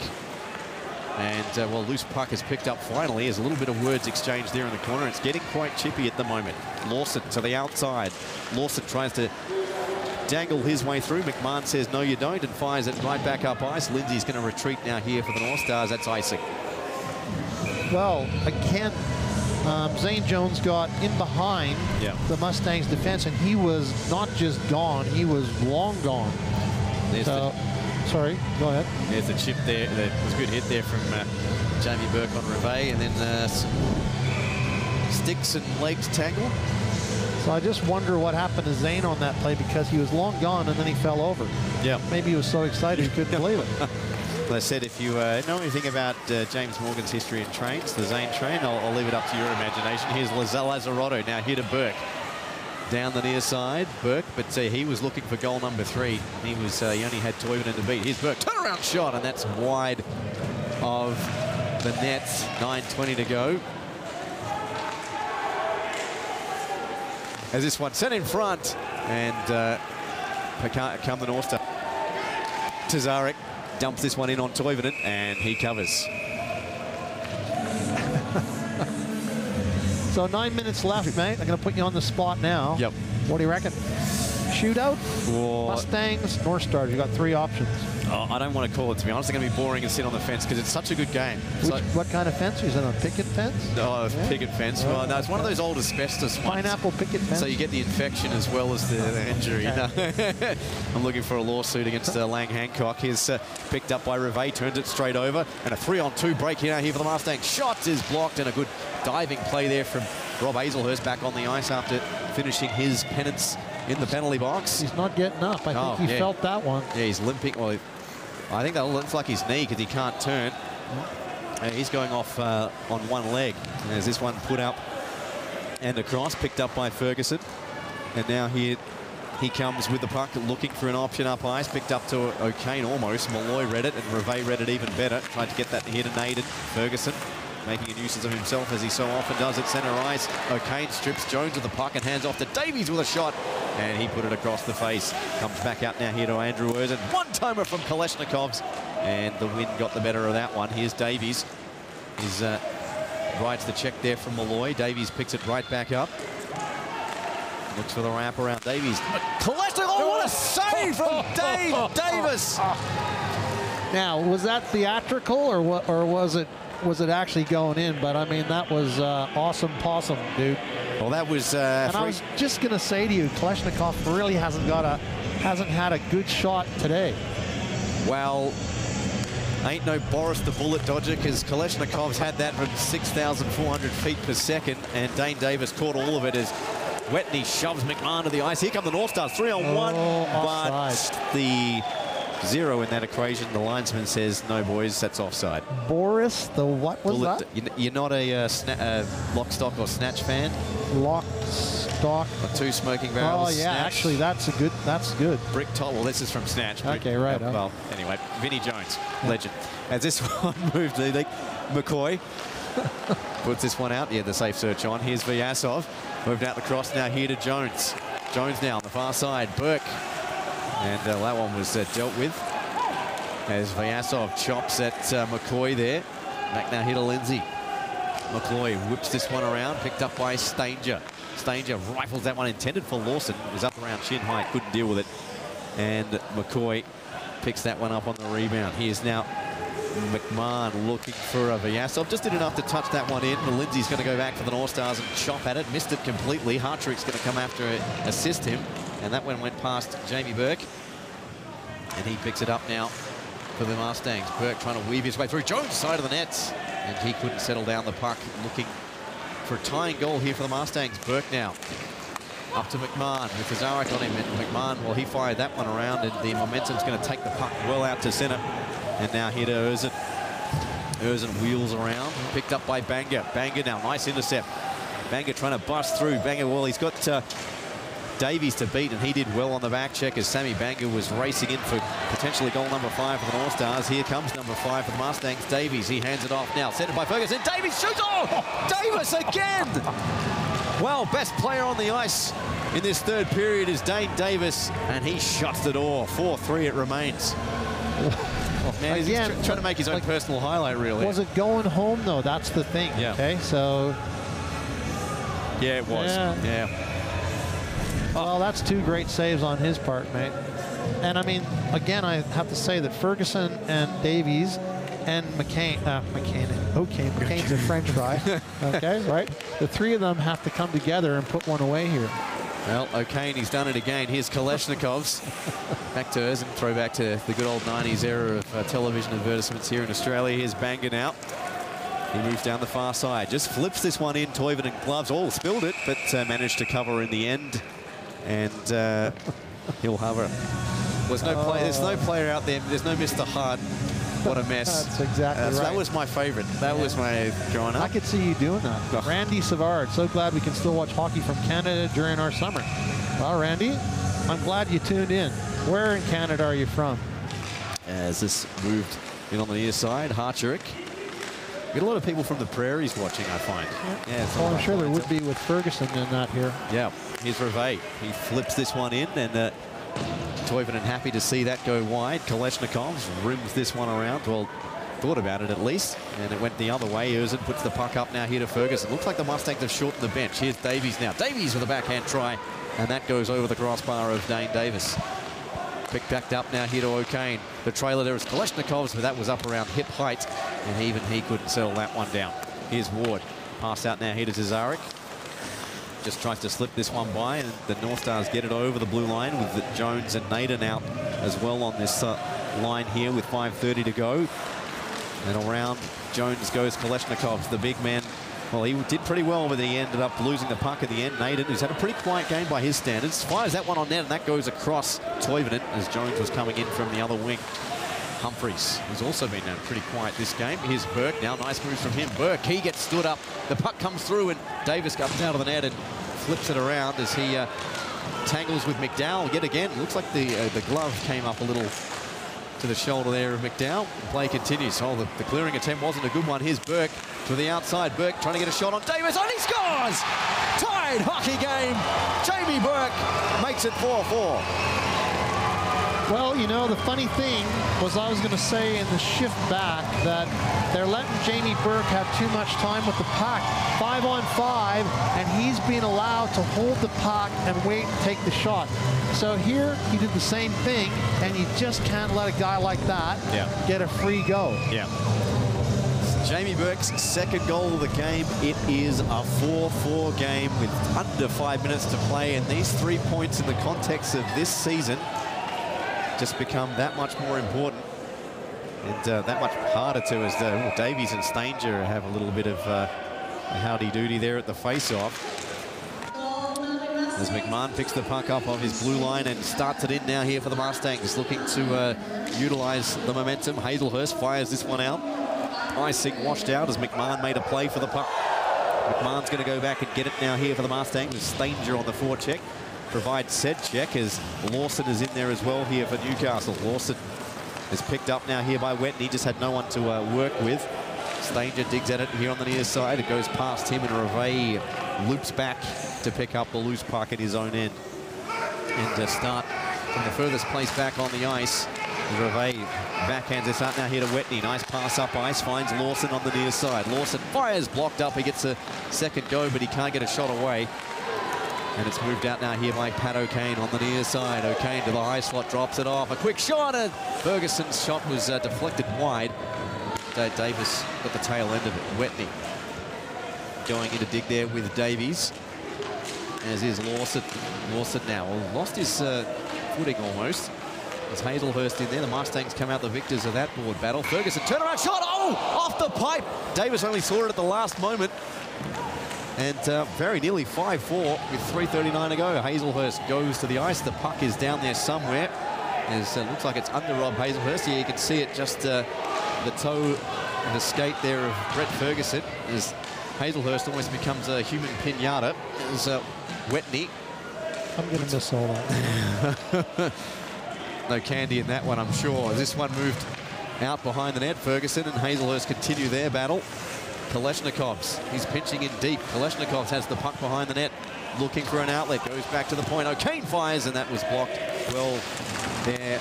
And, well, loose puck is picked up finally. There's a little bit of words exchanged there in the corner. It's getting quite chippy at the moment. Lawson to the outside. Lawson tries to dangle his way through. McMahon says, no, you don't, and fires it right back up ice. Lindsay's going to retreat now here for the North Stars. That's icing. Well, again, Zane Jones got in behind the Mustangs defense, and he was not just gone, he was long gone. Sorry, go ahead. There's the chip there. There was a good hit there from Jamie Burke on Reve, and then some sticks and legs tangle. So I just wonder what happened to Zane on that play, because he was long gone and then he fell over. Yeah. Maybe he was so excited he couldn't believe it. Well, I said, if you know anything about James Morgan's history in trains, the Zane train, I'll leave it up to your imagination. Here's Lazzarotto now here to Burke. Down the near side, Burke, but he was looking for goal number 3. He only had Toivonen to beat. Here's Burke, turnaround shot, and that's wide of the net. 9:20 to go. As this one set in front, and come the North Star. Tazarek dumps this one in on Toivonen, and he covers. So 9 minutes left, mate. I'm going to put you on the spot now. Yep. What do you reckon? Shootout? Or Mustangs, North Stars. You got 3 options. Oh, I don't want to call it, to be honest. It's going to be boring and sit on the fence because it's such a good game. What kind of fence? Is it a picket fence? Oh, picket fence. Well, no, it's one of those old asbestos ones. Pineapple picket fence. So you get the infection as well as the injury. Okay. No. I'm looking for a lawsuit against Lang Hancock. He's picked up by Reve, turns it straight over, and a 3-on-2 break here for the Mustangs. Shot is blocked, and a good diving play there from Rob Hazelhurst back on the ice after finishing his penance in the penalty box. He's not getting up. I think he felt that one. Yeah, he's limping. Well, I think that looks like his knee because he can't turn. He's going off on one leg. And there's this one put up and across, picked up by Ferguson. And now here he comes with the puck, looking for an option up ice. Picked up to O'Kane almost. Malloy read it, and Reve read it even better. Tried to get that here to Naden. Ferguson making a nuisance of himself, as he so often does at centre ice. O'Kane strips Jones with the puck and hands off to Davies with a shot. And he put it across the face. Comes back out now here to Andrew Erzin. One-timer from Kalashnikov's. And the wind got the better of that one. Here's Davies. He's rides the check there from Malloy. Davies picks it right back up. Looks for the wrap around Davies. Kalashnikov, oh, what a save from Dave Davis! Now, was that theatrical or what? Or was it actually going in? But I mean, that was awesome possum, dude. Well, that was. And I was just going to say to you, Kalashnikov really hasn't had a good shot today. Well, ain't no Boris the Bullet Dodger, because Kalashnikov's had that from 6,400 feet per second, and Dane Davis caught all of it as Wetney shoves McMahon to the ice. Here come the North Stars, 3-on-1, but the 0 in that equation. The linesman says, no, boys, that's offside. Boris, the what was Bullet, that? You're not a lock, stock, or snatch fan? Lock, stock. Or 2 smoking barrels. Oh, yeah, snatch. Actually, that's good. Brick top. Well, this is from Snatch. Okay, right. Well, anyway, Vinnie Jones, legend. As this one moved, McCoy puts this one out. Yeah, the safe search on. Here's Vyasov. Moved out the cross now here to Jones. Jones now on the far side. Burke. And that one was dealt with as Vyasov chops at McCoy there. Back now here to Lindsay. McCoy whips this one around, picked up by Stanger. Stanger rifles that one, intended for Lawson. It was up around shin height, couldn't deal with it. And McCoy picks that one up on the rebound. Here's now McMahon looking for a Vyasov. Just did enough to touch that one in. Lindsay's going to go back for the North Stars and chop at it. Missed it completely. Hartrick's going to come after it, assist him. And that one went past Jamie Burke. And he picks it up now for the Mustangs. Burke trying to weave his way through Jones' side of the nets. And he couldn't settle down the puck. Looking for a tying goal here for the Mustangs. Burke now up to McMahon with Zarek on him. And McMahon, well, he fired that one around, and the momentum's going to take the puck well out to centre. And now here to Erzin. Erzin wheels around, picked up by Banga. Banga now, nice intercept. Banga trying to bust through. Banga, well, he's got Davies to beat, and he did well on the back check as Sammy Banga was racing in for potentially goal number 5 for the North Stars. Here comes number 5 for the Mustangs. Davies, he hands it off now. Centered by Ferguson. Davies shoots. Oh, Davis again. Well, best player on the ice in this third period is Dane Davis, and he shuts the door. 4-3 it remains. Oh, man, again, he's trying to make his own personal highlight, really. Was it going home, though? That's the thing. Yeah. Okay, so... Yeah, it was. Yeah. Well, that's 2 great saves on his part, mate. And, I mean, again, I have to say that Ferguson and Davies and McCain's a French fry, okay, right? The 3 of them have to come together and put one away here. Well, O'Kane, he's done it again. Here's Kalashnikov's. Back to Erzin, throwback to the good old 90s era of television advertisements here in Australia. Here's Banga now. He moves down the far side, just flips this one in. Toivonen gloves, all spilled it, but managed to cover in the end. And he'll hover. There's no player out there. There's no Mr. Hart. What a mess. That's exactly right. That was my favorite. That was my growing up. I could see you doing that. Randy Savard, so glad we can still watch hockey from Canada during our summer. Well, Randy, I'm glad you tuned in. Where in Canada are you from? As this moved in on the near side, Hartrick. Get a lot of people from the prairies watching, I find. Yeah, well, I'm sure there would be with Ferguson in that here. Yeah, here's Reve. He flips this one in, and Toivonen happy to see that go wide. Kalashnikov rims this one around. Well, thought about it at least, and it went the other way. Erzin puts the puck up now here to Ferguson. Looks like the Mustangs have shortened the bench. Here's Davies now. Davies with a backhand try, and that goes over the crossbar of Dane Davis. Picked back up now here to O'Kane. The trailer there is Kalashnikov's, but that was up around hip height, and even he couldn't settle that one down. Here's Ward. Pass out now here to Zarek. Just tries to slip this one by, and the North Stars get it over the blue line with Jones and Naden out as well on this line here with 5:30 to go. And around Jones goes Kalashnikov, the big man. Well, he did pretty well, but he ended up losing the puck at the end. Naden, who's had a pretty quiet game by his standards, fires that one on net, and that goes across Toivonen as Jones was coming in from the other wing. Humphreys has also been pretty quiet this game. Here's Burke now. Nice moves from him. Burke, he gets stood up. The puck comes through, and Davis comes out of the net and flips it around as he tangles with McDowell yet again. Looks like the glove came up a little to the shoulder there of McDowell. The play continues. Oh, the clearing attempt wasn't a good one. Here's Burke to the outside. Burke trying to get a shot on Davis. And he scores! Tied hockey game. Jamie Burke makes it 4-4. Well, you know, the funny thing was I was going to say in the shift back that they're letting Jamie Burke have too much time with the puck. 5-on-5, and he's being allowed to hold the puck and wait and take the shot. So here he did the same thing, and you just can't let a guy like that get a free go. Yeah. Jamie Burke's second goal of the game. It is a 4-4 game with under 5 minutes to play, and these 3 points in the context of this season just become that much more important and that much harder to, as Davies and Stanger have a little bit of howdy-doody there at the face-off. As McMahon picks the puck up on his blue line and starts it in now here for the Mustangs, looking to utilize the momentum. Hazelhurst fires this one out. Icing washed out as McMahon made a play for the puck. McMahon's going to go back and get it now here for the Mustangs. With Stanger on the forecheck. Provides said check as Lawson is in there as well here for Newcastle. Lawson is picked up now here by Wetton. He just had no one to work with. Stanger digs at it here on the near side. It goes past him, and Reve loops back to pick up the loose puck at his own end. And start from the furthest place back on the ice. Reve backhands this out now here to Wetney. Nice pass up ice, finds Lawson on the near side. Lawson fires, blocked up. He gets a second go, but he can't get a shot away. And it's moved out now here by Pat O'Kane on the near side. O'Kane to the high slot, drops it off. A quick shot, and Ferguson's shot was deflected wide. Davis got the tail end of it. Whitney going in to dig there with Davies. As is Lawson. Lawson now lost his footing almost. There's Hazelhurst in there. The Mustangs come out the victors of that board battle. Ferguson, turnaround shot. Oh, off the pipe. Davis only saw it at the last moment. And very nearly 5-4 with 3:39 to go. Hazelhurst goes to the ice. The puck is down there somewhere. It looks like it's under Rob Hazelhurst. Here you can see it just the toe and the skate there of Brett Ferguson. As Hazelhurst almost becomes a human pinata. As Whitney. I'm going to miss all that. No candy in that one, I'm sure. This one moved out behind the net. Ferguson and Hazelhurst continue their battle. Kalashnikovs, he's pinching in deep. Kalashnikovs has the puck behind the net, looking for an outlet, goes back to the point. O'Kane fires, and that was blocked well there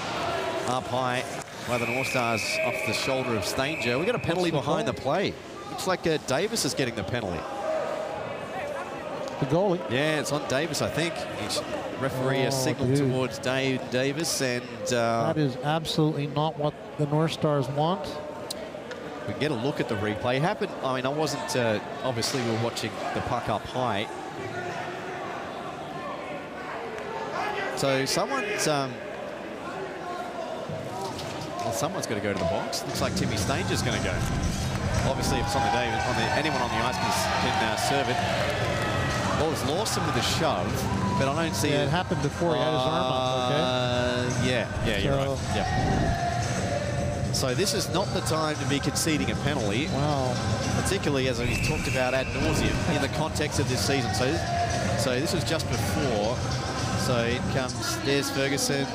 up high by the Northstars off the shoulder of Stanger. We got a penalty behind the play. Looks like Davis is getting the penalty. The goalie? Yeah, it's on Davis, I think. Each referee has signaled towards Davis, and that is absolutely not what the Northstars want. We can get a look at the replay. It happened, I mean, I wasn't, obviously we were watching the puck up high. So someone's, well, someone's got to go to the box. Looks like Timmy Stanger's going to go. Obviously, if it's on the day, anyone on the ice can serve it. Well, it's Lawson with a shove, but I don't see it. It happened before he had his arm up, okay? Yeah, you're right. Yeah. So this is not the time to be conceding a penalty. Wow. Particularly as he's talked about ad nauseum in the context of this season. So this was just before. So it comes, there's Ferguson.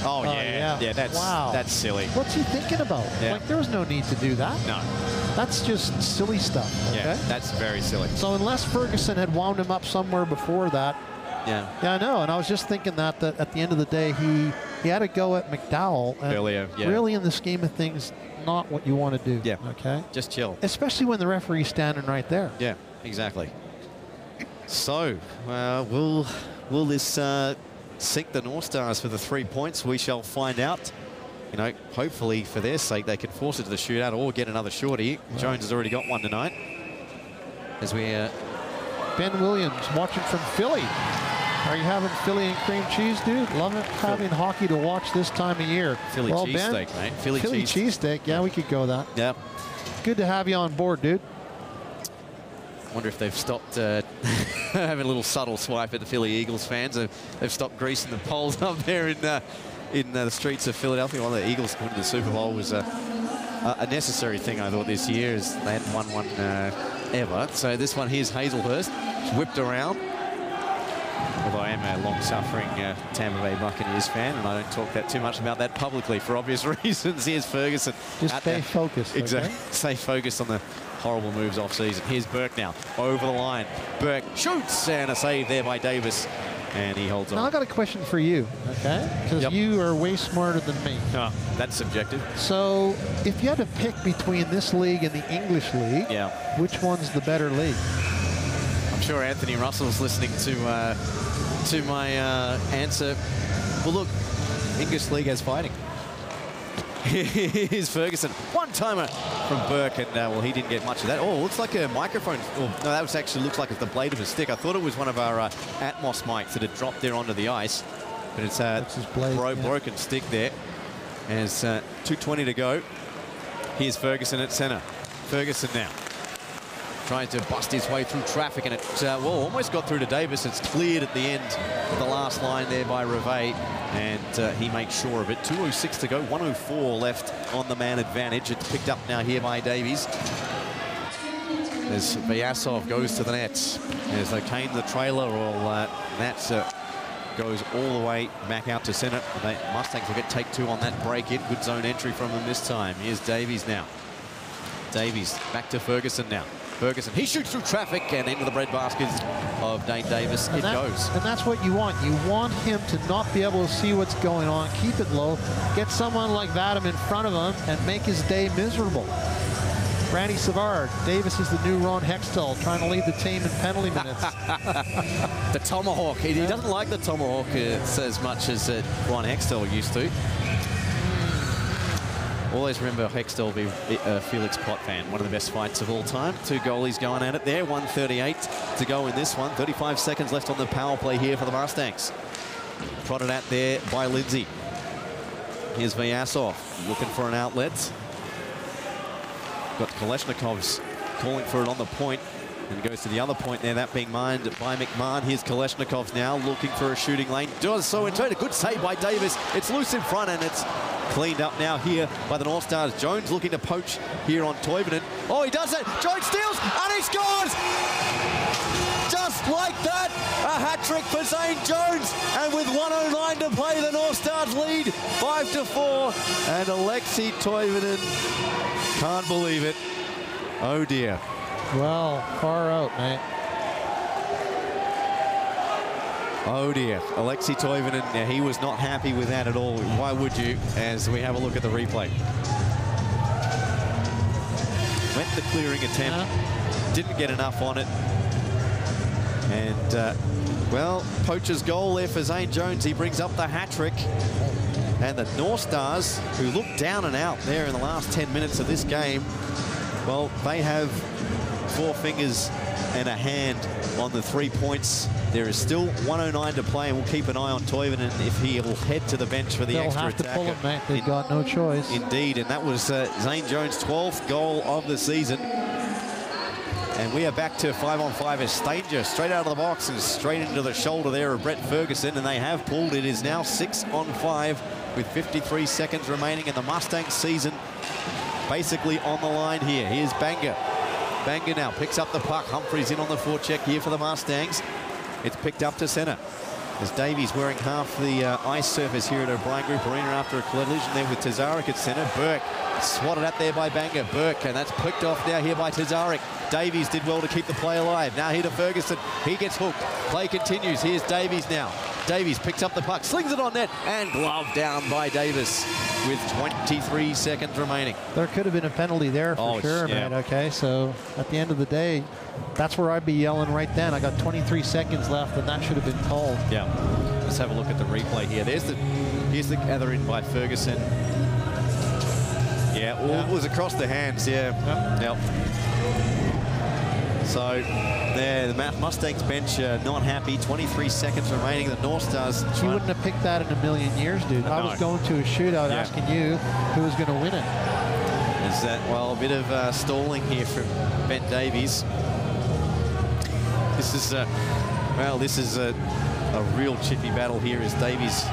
Oh, yeah, that's silly. What's he thinking about? Yeah. Like, there was no need to do that. No. That's just silly stuff, okay? Yeah, that's very silly. So unless Ferguson had wound him up somewhere before that. Yeah. Yeah, I know. And I was just thinking that at the end of the day, he had to go at McDowell. And earlier, yeah. Really, in the scheme of things, not what you want to do. Yeah. Okay? Just chill. Especially when the referee's standing right there. Yeah, exactly. So, will this sink the Northstars for the 3 points? We shall find out. You know, hopefully for their sake they can force it to the shootout or get another shorty. Right. Jones has already got one tonight. As we Ben Williams watching from Philly. Are you having Philly and cream cheese, dude? Love it having hockey to watch this time of year. Philly cheesesteak, mate. Philly cheesesteak. Yeah, we could go that. Yeah. Good to have you on board, dude. Wonder if they've stopped having a little subtle swipe at the Philly Eagles fans. They've stopped greasing the poles up there in the streets of Philadelphia. Well, the Eagles winning the Super Bowl was a necessary thing, I thought, this year, as they hadn't won one ever. So this one here's Hazelhurst. It's whipped around. Although I am a long-suffering Tampa Bay Buccaneers fan, and I don't talk that too much about that publicly for obvious reasons. Here's Ferguson. Just stay focused. Exactly. Okay? Stay focused on the horrible moves off-season. Here's Burke now, over the line. Burke shoots, and a save there by Davis, and he holds on. Now, I got a question for you, okay? Because you are way smarter than me. Oh, that's subjective. So, if you had to pick between this league and the English league, which one's the better league? I'm sure Anthony Russell's listening to my answer. Well, look, English league has fighting. Here's Ferguson. One-timer from Burke, and well, he didn't get much of that. Oh, looks like a microphone. Oh, no, that was actually looks like it's the blade of a stick. I thought it was one of our Atmos mics that had dropped there onto the ice, but it's his blade, broken stick there. And it's 2:20 to go. Here's Ferguson at center. Ferguson now trying to bust his way through traffic, and it almost got through to Davis. It's cleared at the end of the last line there by Reve, and he makes sure of it. 2:06 to go, 1:04 left on the man advantage. It's picked up now here by Davies. As Vyasov goes to the net. As O'Kane the trailer, that goes all the way back out to center. The Mustangs will get take two on that break-in. Good zone entry from them this time. Here's Davies now. Davies back to Ferguson now. Ferguson, he shoots through traffic and into the breadbasket of Dane Davis. It goes. And that's what you want. You want him to not be able to see what's going on, keep it low, get someone like Vadim in front of him, and make his day miserable. Randy Savard. Davis is the new Ron Hextall, trying to lead the team in penalty minutes. The tomahawk. He doesn't like the tomahawk as much as Ron Hextall used to. Always remember Hextall be Felix Potvin, one of the best fights of all time. Two goalies going at it there. 1:38 to go in this one. 35 seconds left on the power play here for the Mustangs. Prodded at there by Lindsay. Here's Vyasov looking for an outlet. Got Kalashnikov's calling for it on the point, and goes to the other point there, that being mined by McMahon. Here's Kalashnikov's now looking for a shooting lane. Does so in turn. A good save by Davis. It's loose in front, and it's cleaned up now here by the Northstars. Jones looking to poach here on Toivonen. Oh, he does it. Jones steals, and he scores! Just like that, a hat-trick for St. Jones. And with 1:09 to play, the Northstars lead 5-4. And Alexei Toivonen can't believe it. Oh, dear. Well, far out, mate. Oh, dear. Alexei Toivonen, he was not happy with that at all. Why would you, as we have a look at the replay. Went the clearing attempt. Didn't get enough on it. And, well, poacher's goal there for St. Jones. He brings up the hat-trick. And the Northstars, who looked down and out there in the last 10 minutes of this game, well, they have 4 fingers and a hand on the 3 points. There is still 1:09 to play, and we'll keep an eye on Toivonen if he will head to the bench for the extra attack. They'll have to pull him, mate. They've got no choice. Indeed, and that was St. Jones' 12th goal of the season. And we are back to 5-on-5 as Stanger straight out of the box and straight into the shoulder there of Brett Ferguson, and they have pulled. It is now 6-on-5 with 53 seconds remaining in the Mustangs season, basically on the line here. Here's Banga. Banga now picks up the puck. Humphries in on the forecheck here for the Mustangs. It's picked up to center as Davies wearing half the ice surface here at O'Brien Group Arena after a collision there with Tazarek at center. Burke swatted at there by Banga. Burke, and that's picked off now here by Tazarek. Davies did well to keep the play alive. Now here to Ferguson. He gets hooked. Play continues. Here's Davies now. Davies picks up the puck, slings it on net, and gloved down by Davis with 23 seconds remaining. There could have been a penalty there for sure, yeah. mate. Okay, so at the end of the day, that's where I'd be yelling right then. I got 23 seconds left, and that should have been called. Yeah. Let's have a look at the replay here. Here's the gather in by Ferguson. Yeah, it was across the hands. Yeah. Yep. So there, the Mustangs bench not happy. 23 seconds remaining. The Northstars. You wouldn't have picked that in a million years, dude. I was going to a shootout asking you who was going to win it. Is that, well, a bit of stalling here from Ben Davies. This is, this is a real chippy battle here as Davies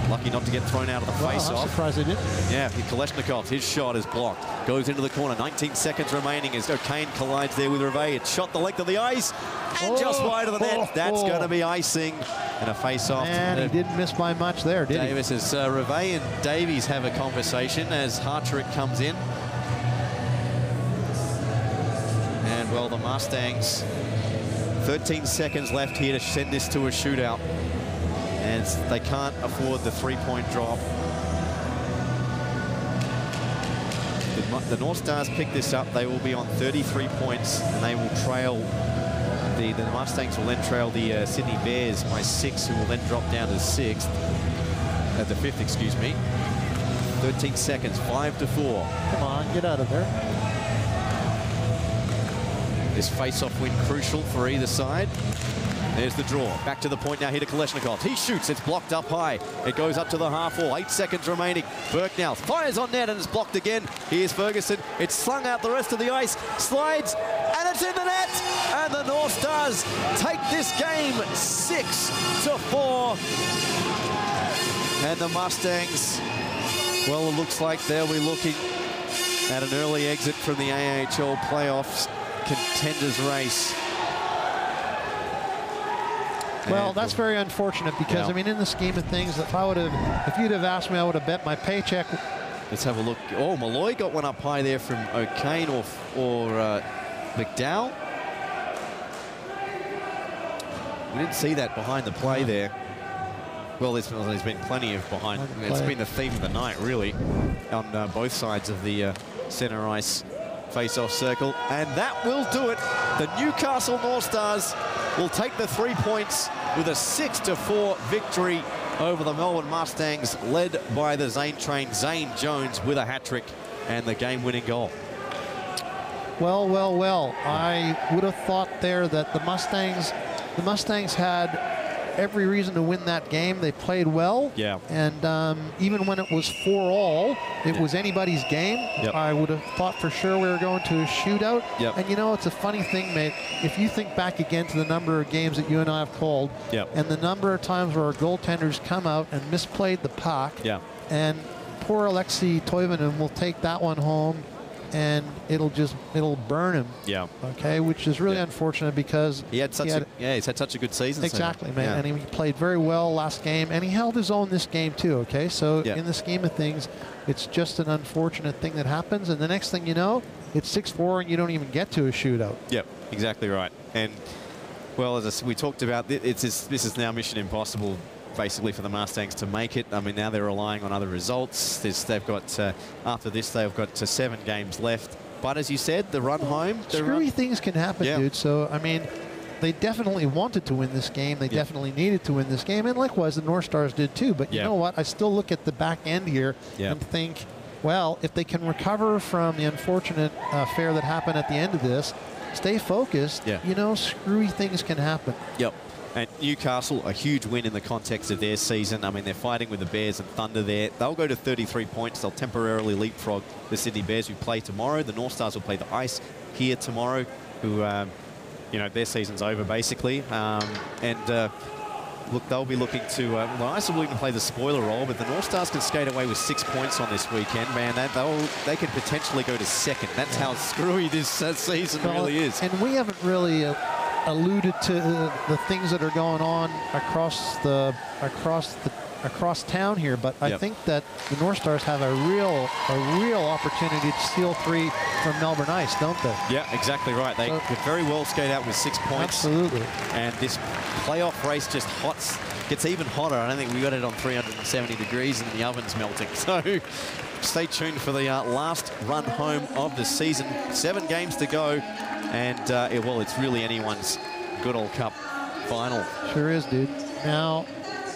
lucky not to get thrown out of the face-off. I'm surprised they didn't. Yeah, Kalashnikov, his shot is blocked. Goes into the corner. 19 seconds remaining as O'Kane collides there with Reve. It's shot the length of the ice and just wide of the net. That's going to be icing and a face-off. And he didn't miss by much there, did he? Davis as Reve and Davies have a conversation as Hartrick comes in. And, well, the Mustangs, 13 seconds left here to send this to a shootout. And they can't afford the 3-point drop. The Northstars pick this up. They will be on 33 points, and they will trail. The Mustangs will then trail the Sydney Bears by 6, who will then drop down to 6th. At the 5th, excuse me. 13 seconds, 5-4. Come on, get out of there. This face-off win crucial for either side. There's the draw. Back to the point now here to Kalashnikov. He shoots. It's blocked up high. It goes up to the half wall. 8 seconds remaining. Burke now fires on net and it's blocked again. Here's Ferguson. It's slung out the rest of the ice. Slides and it's in the net. And the Northstars take this game 6-4. And the Mustangs, well, it looks like they'll be looking at an early exit from the AIHL playoffs contenders race. Well, that's very unfortunate because, I mean, in the scheme of things, if you'd have asked me, I would have bet my paycheck. Let's have a look. Oh, Malloy got one up high there from O'Kane or McDowell. We didn't see that behind the play there. Well, there's been plenty of behind. It's been the theme of the night, really, on both sides of the centre ice face-off circle. And that will do it. The Newcastle Northstars will take the 3 points with a 6-4 victory over the Melbourne Mustangs, led by the Zane train, Zane Jones, with a hat-trick and the game-winning goal. Well, well, well. I would have thought there that the Mustangs had every reason to win that game. They played well. Yeah. And even when it was 4-all, it was anybody's game. Yep. I would have thought for sure we were going to a shootout. Yep. And you know, it's a funny thing, mate. If you think back again to the number of games that you and I have called, Yep. and the number of times where our goaltenders come out and misplayed the puck, Yeah. and poor Alexei Toivonen will take that one home, and it'll burn him. Yeah. Okay, which is really unfortunate because he's had such a good season. Exactly, so man. yeah. And he played very well last game, and he held his own this game too. Okay, so in the scheme of things, it's just an unfortunate thing that happens. And the next thing you know, it's 6-4, and you don't even get to a shootout. Yep, exactly right. And well, as we talked about, this is now mission impossible, basically, for the Mustangs to make it. I mean, now they're relying on other results. They've got after this, they've got 7 games left. But as you said, the run home, screwy things can happen, dude. So I mean, they definitely wanted to win this game. They definitely needed to win this game, and likewise the Northstars did too. But you know what? I still look at the back end here and think, well, if they can recover from the unfortunate affair that happened at the end of this, stay focused. You know, screwy things can happen. Yep. And Newcastle, a huge win in the context of their season. I mean, they're fighting with the Bears and Thunder there. They'll go to 33 points. They'll temporarily leapfrog the Sydney Bears, who play tomorrow. The Northstars will play the Ice here tomorrow, who, you know, their season's over, basically. Look, they'll be looking to, the Ice will even play the spoiler role, but the Northstars can skate away with 6 points on this weekend, man. They could potentially go to second. That's how screwy this season really is. And we haven't really alluded to the things that are going on across town here, but I think that the Northstars have a real opportunity to steal 3 from Melbourne Ice, don't they? Yeah, exactly right. They could very well skate out with 6 points. Absolutely. And this playoff race just gets even hotter. I don't think we got it on 370 degrees and the oven's melting. So stay tuned for the last run home of the season. 7 games to go. And, well, it's really anyone's good old cup final. Sure is, dude. Now,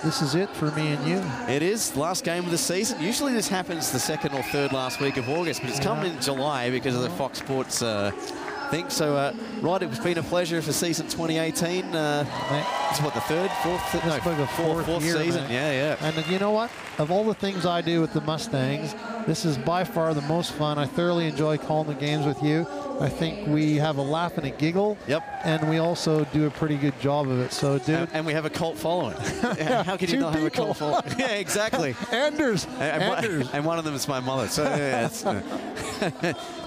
this is it for me and you. It is. Last game of the season. Usually this happens the 2nd or 3rd last week of August, but it's come in July because of the Fox Sports thing. So, Rod, it's been a pleasure for season 2018. It's what, the 3rd, 4th? No, the fourth year, season. man. Yeah. And you know what? Of all the things I do with the Mustangs, this is by far the most fun. I thoroughly enjoy calling the games with you. I think we have a laugh and a giggle. Yep. And we also do a pretty good job of it. So, dude. And we have a cult following. How can you not have a cult following? Yeah, exactly. Anders. And one of them is my mother. So,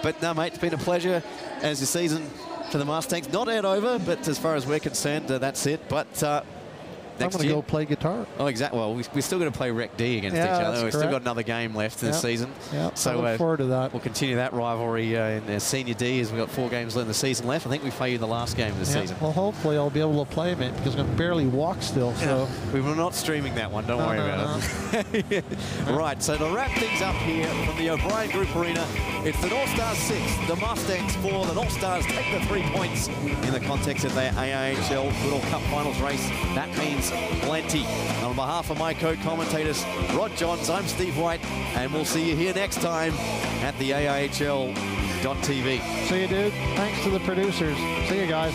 but no, mate, it's been a pleasure as the season for the Mustangs. Not yet over, but as far as we're concerned, that's it. But I'm going to go play guitar. Oh, exactly. Well, we're still going to play Rec D against each other. We've still got another game left in the season. Yeah, so I look forward to that. We'll continue that rivalry in Senior D as we've got 4 games in the season left. I think we play you the last game of the season. Well, hopefully I'll be able to play, mate, because I can barely walk still. So we were not streaming that one. Don't worry about it. Right, so to wrap things up here from the O'Brien Group Arena, it's the Northstars 6, the Mustangs 4. The Northstars take the 3 points in the context of their AIHL Goodall Cup Finals race. That means plenty. And on behalf of my co-commentators, Rod Johns, I'm Steve White, and we'll see you here next time at the AIHL.tv. See you, dude. Thanks to the producers. See you, guys.